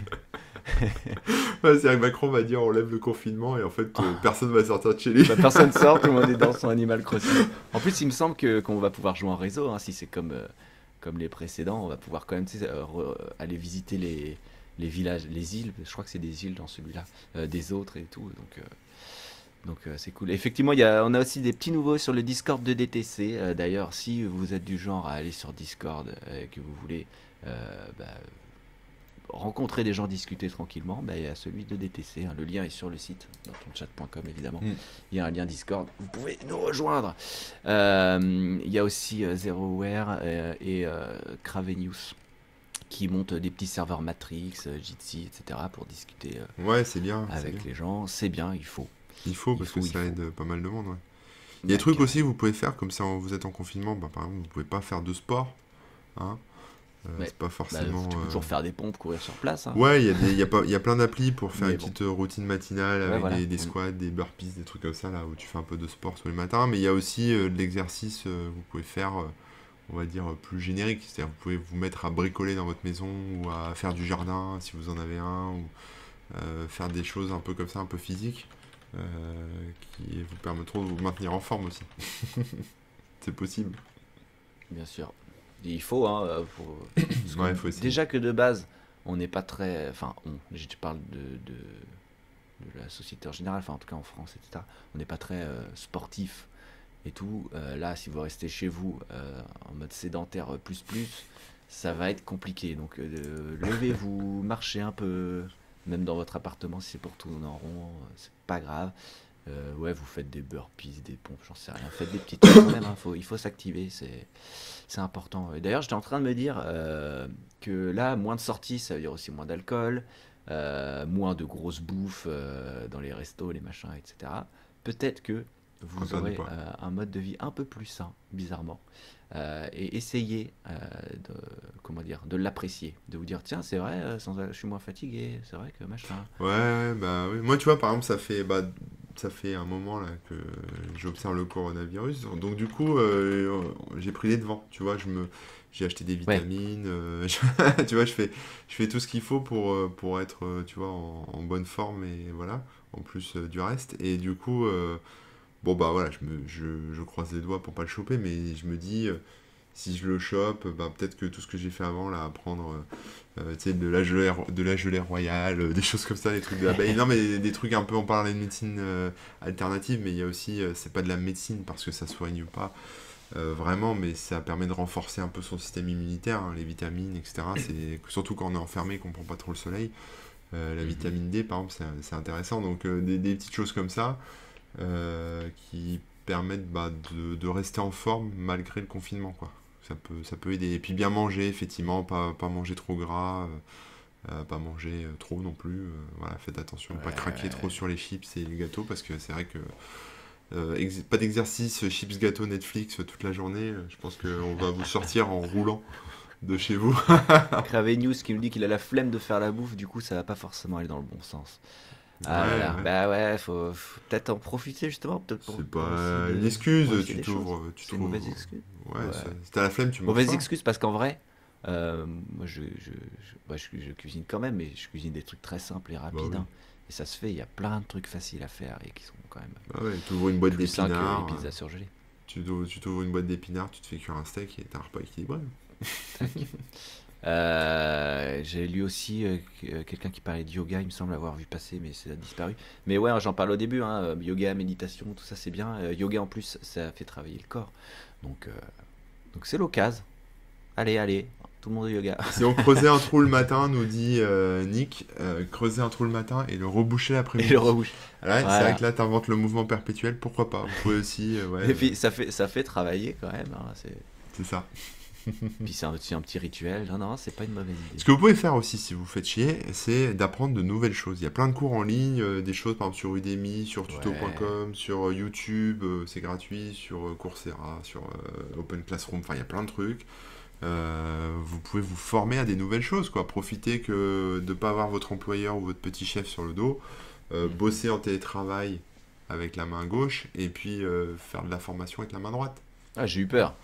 Ouais, c'est vrai que Macron va dire on lève le confinement et en fait personne va sortir de chez lui. Bah, personne sort, tout le monde est dans son Animal Crossing. En plus, il me semble qu'on va pouvoir jouer en réseau, hein, si c'est comme les précédents, on va pouvoir quand même, tu sais, aller visiter les villages, les îles. Je crois que c'est des îles dans celui-là, des autres et tout. Donc c'est cool. Effectivement, on a aussi des petits nouveaux sur le Discord de DTC. D'ailleurs, si vous êtes du genre à aller sur Discord, que vous voulez bah, rencontrer des gens, discuter tranquillement, bah, il y a celui de DTC, hein. Le lien est sur le site, dans tonchat.com évidemment. Mm. Il y a un lien Discord, vous pouvez nous rejoindre. Il y a aussi Zeroware et Cravenius qui montent des petits serveurs Matrix, Jitsi, etc. pour discuter Ouais, c'est bien, c'est bien. avec les gens. C'est bien, il faut. Il faut Il parce que faut, il ça faut. aide pas mal de monde, ouais. Il y a des Bah, trucs aussi que carrément. vous pouvez faire comme ça vous êtes en confinement, bah, par exemple vous pouvez pas faire de sport, hein. Ouais. C'est pas Bah, forcément. tu peux toujours faire des pompes, courir sur place, hein. Ouais, il y a plein d'applis pour faire une Mais bon, petite routine matinale ouais, avec voilà. des squats, des burpees, des trucs comme ça, là, où tu fais un peu de sport tous les matins. Mais il y a aussi de l'exercice, vous pouvez faire, on va dire, plus générique. C'est-à-dire, vous pouvez vous mettre à bricoler dans votre maison, ou à faire du jardin, si vous en avez un, ou faire des choses un peu comme ça, un peu physiques, euh, qui vous permettront de vous maintenir en forme aussi. C'est possible. Bien sûr. Et il faut, hein, parce que Ouais, il faut essayer. déjà que de base, on n'est pas très. Enfin, je te parle de la société en général, enfin, en tout cas en France, etc. On n'est pas très sportif et tout. Là, si vous restez chez vous en mode sédentaire plus, ça va être compliqué. Donc levez-vous, marchez un peu, même dans votre appartement si c'est pour tourner en rond, c'est pas grave. Ouais, vous faites des burpees, des pompes, j'en sais rien. Faites des petits trucs quand même, hein, il faut s'activer, c'est important. Et d'ailleurs, j'étais en train de me dire que là, moins de sorties, ça veut dire aussi moins d'alcool, moins de grosses bouffes dans les restos, les machins, etc. Peut-être que On va vous perdre du aurez poids. un mode de vie un peu plus sain, bizarrement, et essayez de, comment dire, de l'apprécier, de vous dire, tiens, c'est vrai, je suis moins fatigué, c'est vrai que machin. Ouais, ouais, bah oui. Moi, tu vois, par exemple, ça fait un moment là que j'observe le coronavirus. Donc, du coup, j'ai pris les devants. Tu vois, j'ai acheté des Ouais. vitamines. Tu vois, je fais tout ce qu'il faut pour être, tu vois, en bonne forme et voilà, en plus du reste. Et du coup, bon, bah voilà, je croise les doigts pour pas le choper, mais je me dis, si je le chope, bah, peut-être que tout ce que j'ai fait avant, là, à prendre tu sais, de la gelée royale, des choses comme ça, des trucs de l'abeille. Non, mais des trucs un peu, on parlait de médecine alternative, mais il y a aussi, c'est pas de la médecine parce que ça soigne pas vraiment, mais ça permet de renforcer un peu son système immunitaire, hein, les vitamines, etc. C'est surtout quand on est enfermé, qu'on prend pas trop le soleil. La Mhm. vitamine D, par exemple, c'est intéressant. Donc, des petites choses comme ça qui permettent bah, de rester en forme malgré le confinement, quoi. Ça peut aider. Et puis bien manger, effectivement, pas manger trop gras, pas manger trop non plus. Voilà, faites attention, Ouais, pas craquer trop ouais. sur les chips et les gâteaux, parce que c'est vrai que pas d'exercice, chips, gâteaux, Netflix toute la journée. Je pense qu'on va vous sortir en roulant de chez vous. Kravé News qui nous dit qu'il a la flemme de faire la bouffe, du coup ça va pas forcément aller dans le bon sens. Ouais, Ah là là, ouais. bah ouais, faut peut-être en profiter justement, peut-être C'est pour essayer pas une de excuse, modifier tu des choses. t'ouvres, tu C'est une trouves. mauvaise excuse. Ouais, Ouais. si t'as la flemme, tu manges Mauvaise pas. excuse parce qu'en vrai, moi je cuisine quand même, mais je cuisine des trucs très simples et Bah rapides, oui. hein. Et ça se fait, il y a plein de trucs faciles à faire et qui sont quand même Bah ouais, tu ouvres une boîte plus sains que les d'épinards, pizzas surgelées. tu t'ouvres une boîte d'épinards, tu te fais cuire un steak et t'as un repas équilibré. Tac. J'ai lu aussi quelqu'un qui parlait de yoga, il me semble avoir vu passer, mais ça a disparu. Mais ouais, j'en parle au début, hein, yoga, méditation, tout ça c'est bien. Yoga en plus, ça fait travailler le corps. Donc donc c'est l'occasion. Allez, allez, tout le monde au yoga. Si on creusait un trou le matin, nous dit Nick, creuser un trou le matin et le reboucher Et le l'après-midi. rebouche. Ouais, c'est vrai que Voilà. là, t'inventes le mouvement perpétuel, pourquoi pas. Vous pouvez aussi, ouais, Et puis ça fait travailler quand même, hein, c'est ça. puis c'est aussi un petit rituel. Non, non, c'est pas une mauvaise idée. Ce que vous pouvez faire aussi, si vous faites chier, c'est d'apprendre de nouvelles choses. Il y a plein de cours en ligne, des choses par exemple sur Udemy, sur Ouais. tuto.com, sur YouTube, c'est gratuit, sur Coursera, sur Open Classroom, enfin il y a plein de trucs. Vous pouvez vous former à des nouvelles choses, quoi. Profitez que de ne pas avoir votre employeur ou votre petit chef sur le dos, Mhm. bosser en télétravail avec la main gauche et puis faire de la formation avec la main droite. Ah, j'ai eu peur.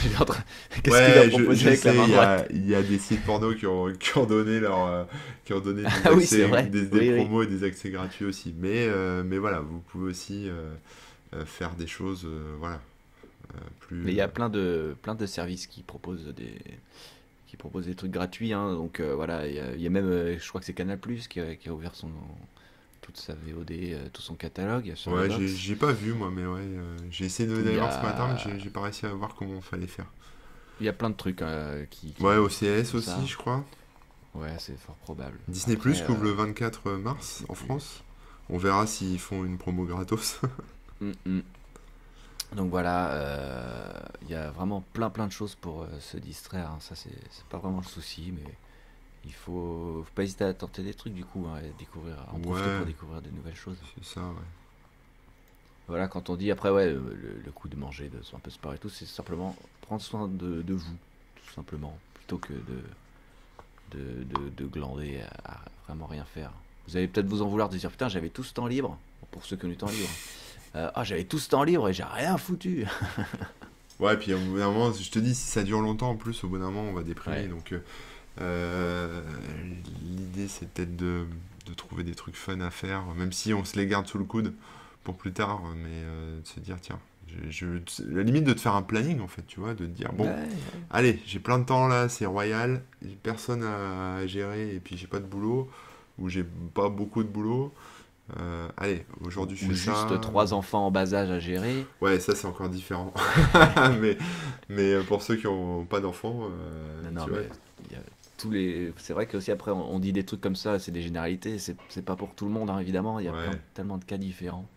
J'étais en train- Qu'est-ce qu'il va Ouais, proposer je avec la sais, main droite? il y a des sites porno qui ont donné qui ont donné des Ah oui, c'est accès, vrai. des Oui, oui. promos et des accès gratuits aussi. Mais voilà, vous pouvez aussi faire des choses, voilà, plus. Mais il y a plein de services qui proposent des trucs gratuits, hein. Donc voilà, il y a même, je crois que c'est Canal Plus qui a ouvert toute sa VOD, tout son catalogue sur la Ouais, box. j'ai pas vu moi, mais ouais, j'ai essayé Il d'aller y voir ce matin, mais a, j'ai pas réussi à voir comment fallait faire. il y a plein de trucs Ouais, qui OCS font aussi, ça. je crois. Ouais, c'est fort probable. Disney Plus Après, qui ouvre le 24 mars Disney+. en France. On verra s'ils font une promo gratos. Mm, mm. Donc voilà, il y a vraiment plein de choses pour se distraire, hein. Ça, c'est pas vraiment le souci, mais faut pas hésiter à tenter des trucs du coup, hein, et découvrir, en profiter Ouais, pour découvrir de nouvelles choses. c'est ça, ouais. Voilà, quand on dit après, ouais, le coup de manger, de faire un peu de sport et tout, c'est simplement prendre soin de vous, tout simplement, plutôt que de glander à vraiment rien faire. Vous allez peut-être vous en vouloir de dire, putain, j'avais tout ce temps libre, pour ceux qui ont du temps libre. Ah, j'avais tout ce temps libre et j'ai rien foutu. Ouais, puis au bout d'un moment, je te dis, si ça dure longtemps, en plus, au bout d'un moment, on va déprimer. Ouais, Donc, euh, l'idée, c'est peut-être de trouver des trucs fun à faire, même si on se les garde sous le coude pour plus tard, mais de se dire, tiens, la limite de te faire un planning, en fait, tu vois, de te dire, bon, ouais, ouais. allez, j'ai plein de temps là, c'est royal, j'ai personne à gérer, et puis j'ai pas de boulot, ou j'ai pas beaucoup de boulot. Allez, aujourd'hui je ou fais juste ça. 3 enfants en bas âge à gérer. Ouais, ça c'est encore différent. Mais, pour ceux qui n'ont pas d'enfants, Non, non, tu vois. mais il y a tous les. C'est vrai que aussi après on dit des trucs comme ça, c'est des généralités, c'est pas pour tout le monde, hein, évidemment. Il y a Ouais. tellement de cas différents.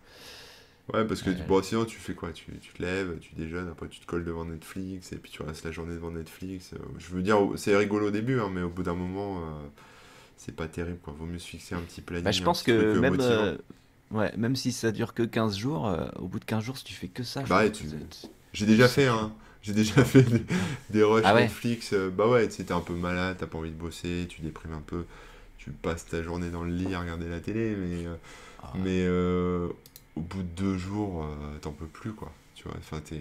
Ouais, parce que Euh, bon, sinon tu fais quoi? Tu te lèves, tu déjeunes, après tu te colles devant Netflix, et puis tu restes la journée devant Netflix. Je veux dire, c'est rigolo au début, hein, mais au bout d'un moment, c'est pas terrible, quoi. Vaut mieux se fixer un petit Bah, je planning, un pense petit truc que même, motivant. ouais, même si ça dure que 15 jours, au bout de 15 jours, si tu fais que ça, je Bah ouais, trouve que j'ai tu déjà fait, satures. hein. J'ai déjà fait des rushs Ah ouais? Netflix. Bah ouais, tu sais, t'es un peu malade, t'as pas envie de bosser, tu déprimes un peu, tu passes ta journée dans le lit à regarder la télé, Ah, mais au bout de 2 jours, t'en peux plus, quoi. Tu vois,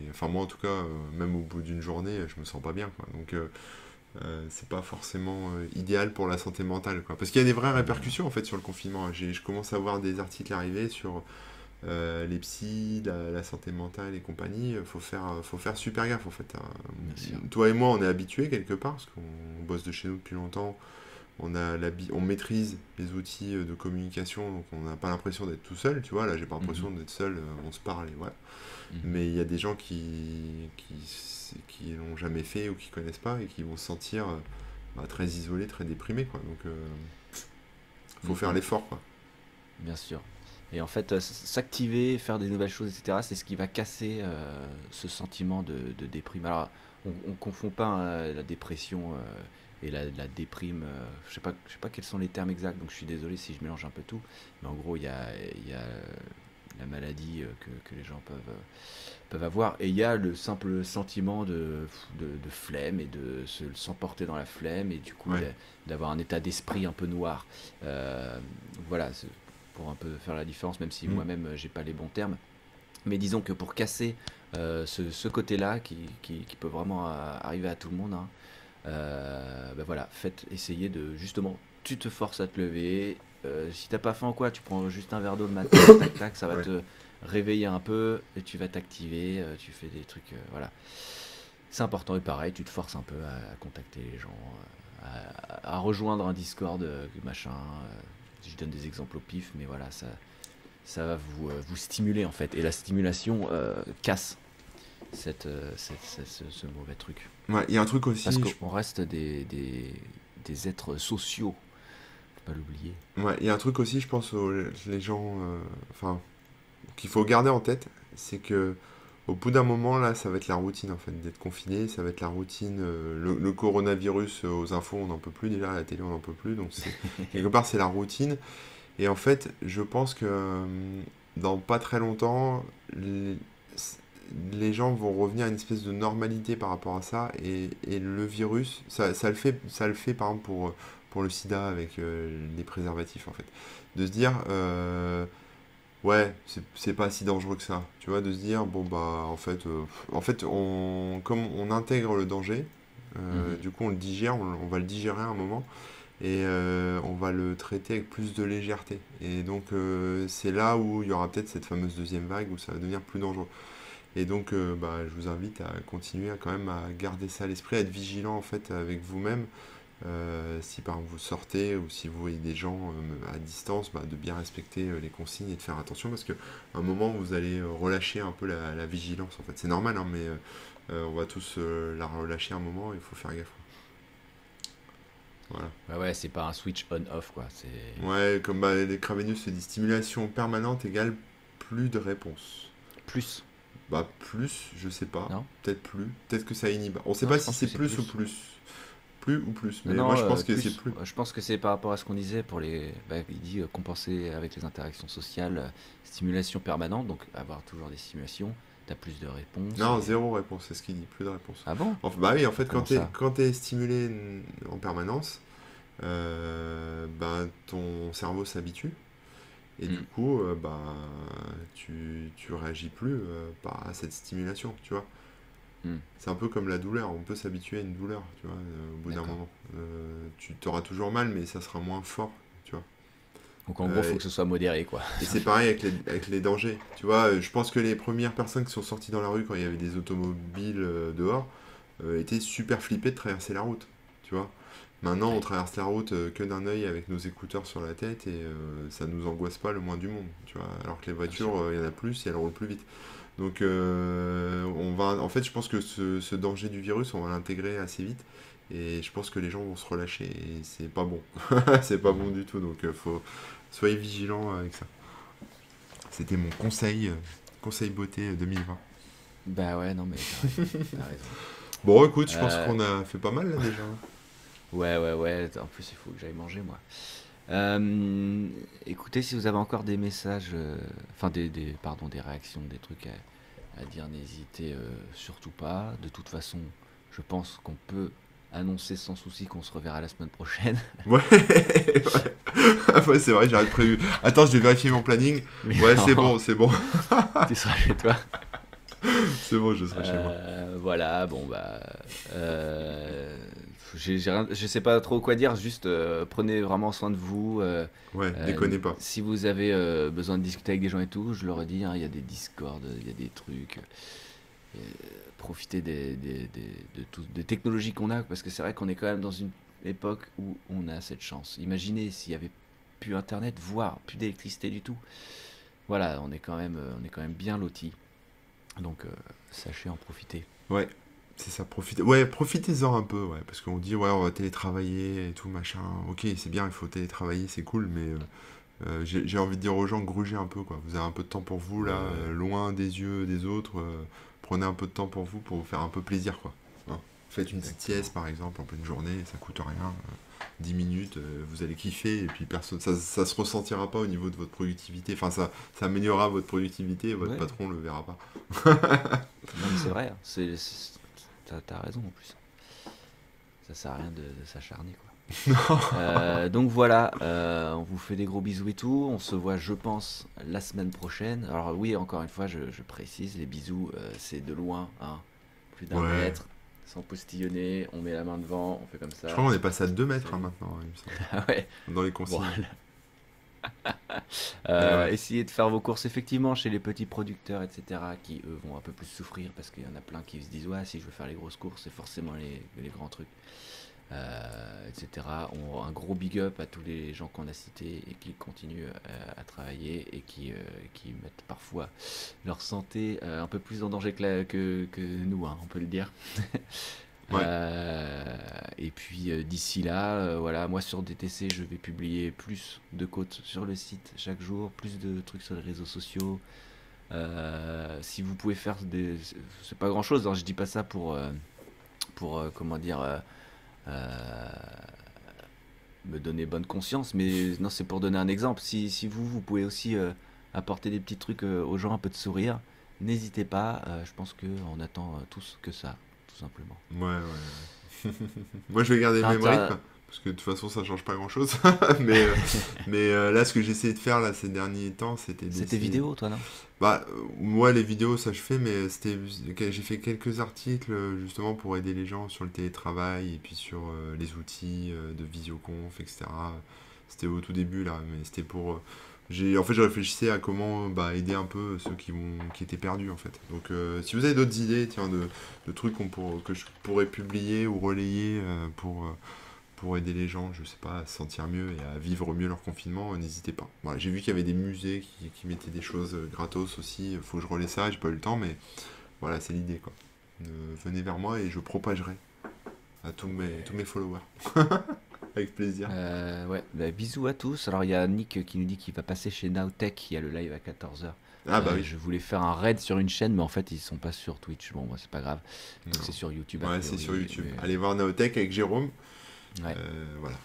enfin moi en tout cas, même au bout d'une journée, je me sens pas bien, quoi. Donc c'est pas forcément idéal pour la santé mentale, quoi. Parce qu'il y a des vraies non, non. répercussions en fait sur le confinement. Je commence à voir des articles arriver sur les psys, la santé mentale et compagnie. Faut faire super gaffe en fait, hein. Bien sûr. Toi et moi, on est habitués quelque part parce qu'on bosse de chez nous depuis longtemps. On maîtrise les outils de communication, donc on n'a pas l'impression d'être tout seul, tu vois. Là, j'ai pas l'impression Mhm, d'être seul, on se parle et voilà. mhm. Mais il y a des gens qui l'ont jamais fait ou qui connaissent pas et qui vont se sentir très isolés, très déprimés, quoi. Donc, faut faire Mhm. l'effort, quoi. Bien sûr. Et en fait, s'activer, faire des nouvelles choses, etc., c'est ce qui va casser ce sentiment de déprime. Alors, on confond pas la dépression et la déprime. Je sais pas quels sont les termes exacts, donc je suis désolé si je mélange un peu tout. Mais en gros, il y a la maladie que les gens peuvent avoir, et il y a le simple sentiment de flemme et de s'emporter dans la flemme, et du coup Ouais. d'avoir un état d'esprit un peu noir. Voilà, pour un peu faire la différence, même si Mm. moi-même j'ai pas les bons termes. Mais disons que pour casser ce côté-là qui peut vraiment arriver à tout le monde, hein, ben voilà, essayer de justement, tu te forces à te lever. Si t'as pas faim ou quoi, tu prends juste un verre d'eau le matin, tac tac, ça va Ouais. te réveiller un peu et tu vas t'activer, tu fais des trucs, voilà. C'est important et pareil, tu te forces un peu à contacter les gens, à rejoindre un Discord, machin. Je donne des exemples au pif, mais voilà, ça va vous stimuler en fait. Et la stimulation casse ce mauvais truc. Ouais, il y a un truc Parce aussi, qu'on reste des êtres sociaux, faut pas l'oublier. ouais, il y a un truc aussi, je pense aux les gens, enfin, qu'il faut garder en tête, c'est que au bout d'un moment, là, ça va être la routine, en fait, d'être confiné, ça va être la routine. Le coronavirus, aux infos, on n'en peut plus déjà, à la télé, on n'en peut plus, donc quelque part, c'est la routine. Et en fait, je pense que dans pas très longtemps, les gens vont revenir à une espèce de normalité par rapport à ça, et le virus, ça le fait par exemple pour le sida avec les préservatifs, en fait. De se dire, ouais, c'est pas si dangereux que ça, tu vois, de se dire, bon bah, en fait comme on intègre le danger, Mhm. du coup on le digère, on va le digérer à un moment, et on va le traiter avec plus de légèreté. Et donc c'est là où il y aura peut-être cette fameuse deuxième vague où ça va devenir plus dangereux. Et donc bah, je vous invite à continuer à quand même à garder ça à l'esprit, à être vigilant en fait avec vous-même. Si par exemple vous sortez ou si vous voyez des gens à distance, bah, de bien respecter les consignes et de faire attention parce qu'à un moment vous allez relâcher un peu la vigilance en fait. C'est normal, hein, mais on va tous la relâcher un moment, il faut faire gaffe. Voilà. Ouais, ouais, c'est pas un switch on-off, quoi. C'est Ouais, comme bah, les Cravenius se dit, stimulation permanente égale plus de réponses. plus, Bah plus, je sais pas, non? peut-être plus, peut-être que ça inhibe. On sait Non, pas je si pense que c'est c'est plus ou plus. plus. Plus ou plus, Non, mais moi non, je pense que c'est plus. plus. Je pense que c'est par rapport à ce qu'on disait pour les. Bah, il dit compenser avec les interactions sociales, stimulation permanente, donc avoir toujours des stimulations, t'as plus de réponses Non, et. zéro réponse, c'est ce qu'il dit, plus de réponse. Ah bon? Enfin, bah oui, en fait, Comment ça? quand t'es stimulé en permanence, bah, ton cerveau s'habitue, et du Hmm, coup, bah, tu réagis plus à cette stimulation, tu vois. hmm, C'est un peu comme la douleur, on peut s'habituer à une douleur, tu vois, au bout d'un d'accord. moment. Tu t'auras toujours mal, mais ça sera moins fort, tu vois. Donc en gros, Euh, faut que ce soit modéré, quoi. et c'est pareil avec les dangers, tu vois. Je pense que les premières personnes qui sont sorties dans la rue quand il y avait des automobiles dehors étaient super flippées de traverser la route, tu vois. Maintenant, on Ouais, traverse la route que d'un œil avec nos écouteurs sur la tête et ça nous angoisse pas le moins du monde, tu vois. Alors que les bien sûr. voitures, il y en a plus et elles roulent plus vite. Donc, en fait, je pense que ce danger du virus, on va l'intégrer assez vite et je pense que les gens vont se relâcher et c'est pas bon. C'est pas bon du tout, donc soyez vigilants avec ça. C'était mon conseil beauté 2020. Bah ouais, non, mais t'as raison, t'as raison. Bon, écoute, je pense Euh, qu'on a fait pas mal là déjà. ouais, ouais, ouais, en plus, il faut que j'aille manger, moi. Euh, Écoutez, si vous avez encore des messages, enfin pardon, des réactions, des trucs à dire, n'hésitez surtout pas. De toute façon, je pense qu'on peut annoncer sans souci qu'on se reverra la semaine prochaine. Ouais, ouais, c'est vrai, j'avais prévu. Attends, je vais vérifier mon planning. Mais Ouais, c'est non, bon, c'est bon. tu seras chez toi. C'est bon, je serai chez moi. Voilà, bon bah, je sais pas trop quoi dire. Juste prenez vraiment soin de vous. Ouais, déconnez pas. Si vous avez besoin de discuter avec des gens et tout, je leur ai dit, hein, il y a des Discord, il y a des trucs. euh, Profitez des technologies qu'on a, parce que c'est vrai qu'on est quand même dans une époque où on a cette chance. Imaginez s'il y avait plus Internet, voire plus d'électricité du tout. Voilà, on est quand même bien lotis. Donc sachez en profiter. Ouais, c'est ça, profitez. Ouais, profitez-en un peu, ouais, parce qu'on dit, ouais, on va télétravailler et tout, machin. Ok, c'est bien, il faut télétravailler, c'est cool, mais j'ai envie de dire aux gens, grugez un peu, quoi. Vous avez un peu de temps pour vous, là, Ouais, loin des yeux des autres. Prenez un peu de temps pour vous faire un peu plaisir, quoi. Hein. Faites une petite exactement. sieste, par exemple, en pleine journée, ça coûte rien. 10 minutes, vous allez kiffer, et puis personne, ça se ressentira pas au niveau de votre productivité. Enfin, ça améliorera votre productivité, et votre Ouais, patron le verra pas. non mais c'est vrai, hein. T'as raison en plus. Ça sert à rien de s'acharner quoi. Donc voilà, on vous fait des gros bisous et tout. On se voit, je pense, la semaine prochaine. Alors oui, encore une fois, je précise, les bisous, c'est de loin, hein, plus d'un Ouais. mètre, sans postillonner. On met la main devant, on fait comme Je crois ça. qu'on est passé à 2 mètres hein, Salut. maintenant, il me semble. Ah ouais. Dans les Bon, consignes. Ouais. essayez de faire vos courses effectivement chez les petits producteurs, etc., qui eux vont un peu plus souffrir parce qu'il y en a plein qui se disent ouais, si je veux faire les grosses courses, c'est forcément les grands trucs, etc. Un gros big up à tous les gens qu'on a cités et qui continuent à travailler et qui mettent parfois leur santé un peu plus en danger que nous, hein, on peut le dire. Ouais. Et puis d'ici là, voilà, moi sur DTC, je vais publier plus de codes sur le site chaque jour, plus de trucs sur les réseaux sociaux. Si vous pouvez faire des, c'est pas grand chose, hein, je dis pas ça pour comment dire, euh, me donner bonne conscience, mais non, c'est pour donner un exemple. Si vous pouvez aussi apporter des petits trucs aux gens, un peu de sourire, n'hésitez pas. Je pense qu'on attend tous que ça, tout simplement. Ouais, ouais. Moi, je vais garder le même rythme. Parce que de toute façon, ça change pas grand-chose. mais là, ce que j'ai essayé de faire là, ces derniers temps, c'était C'était d'essayer. vidéo, toi, non? Bah, moi, les vidéos, ça je fais, mais j'ai fait quelques articles justement pour aider les gens sur le télétravail et puis sur les outils de visioconf, etc. C'était au tout début là, mais c'était pour. En fait, je réfléchissais à comment bah, aider un peu ceux qui étaient perdus en fait. Donc, si vous avez d'autres idées, tiens, de trucs que je pourrais publier ou relayer pour aider les gens, je sais pas, à se sentir mieux et à vivre mieux leur confinement, n'hésitez pas. Voilà, j'ai vu qu'il y avait des musées qui mettaient des choses gratos aussi, il faut que je relaie ça, j'ai pas eu le temps, mais voilà, c'est l'idée quoi. Venez vers moi et je propagerai à tous mes followers. Avec plaisir. Ouais, bah, bisous à tous. Alors, il y a Nick qui nous dit qu'il va passer chez Nowtech, il y a le live à 14h. Ah bah oui. Je voulais faire un raid sur une chaîne, mais en fait, ils sont pas sur Twitch. Bon, moi, c'est pas grave. Donc, c'est sur YouTube a Non. Ouais, c'est sur priori. YouTube. Allez voir Naotech avec Jérôme. Ouais, Voilà.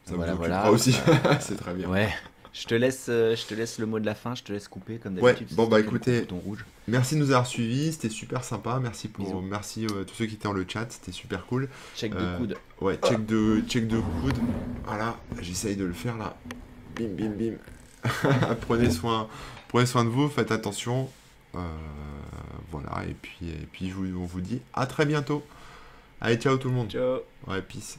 Ça vous voilà, occupera voilà. aussi. C'est très bien. Ouais, je te laisse le mot de la fin, je te laisse couper comme Ouais, d'habitude, bon c'est bah toi qui as le gros écoutez, bouton rouge. merci de nous avoir suivis, c'était super sympa. Bisous. Merci à tous ceux qui étaient dans le chat, c'était super cool. Check de Euh, coude. ouais, check de coude. Voilà, j'essaye de le faire là. Bim, bim, bim. Prenez soin de vous, faites attention. Euh, voilà, et puis on vous dit à très bientôt. Allez, ciao tout le monde. Ciao. Ouais, peace.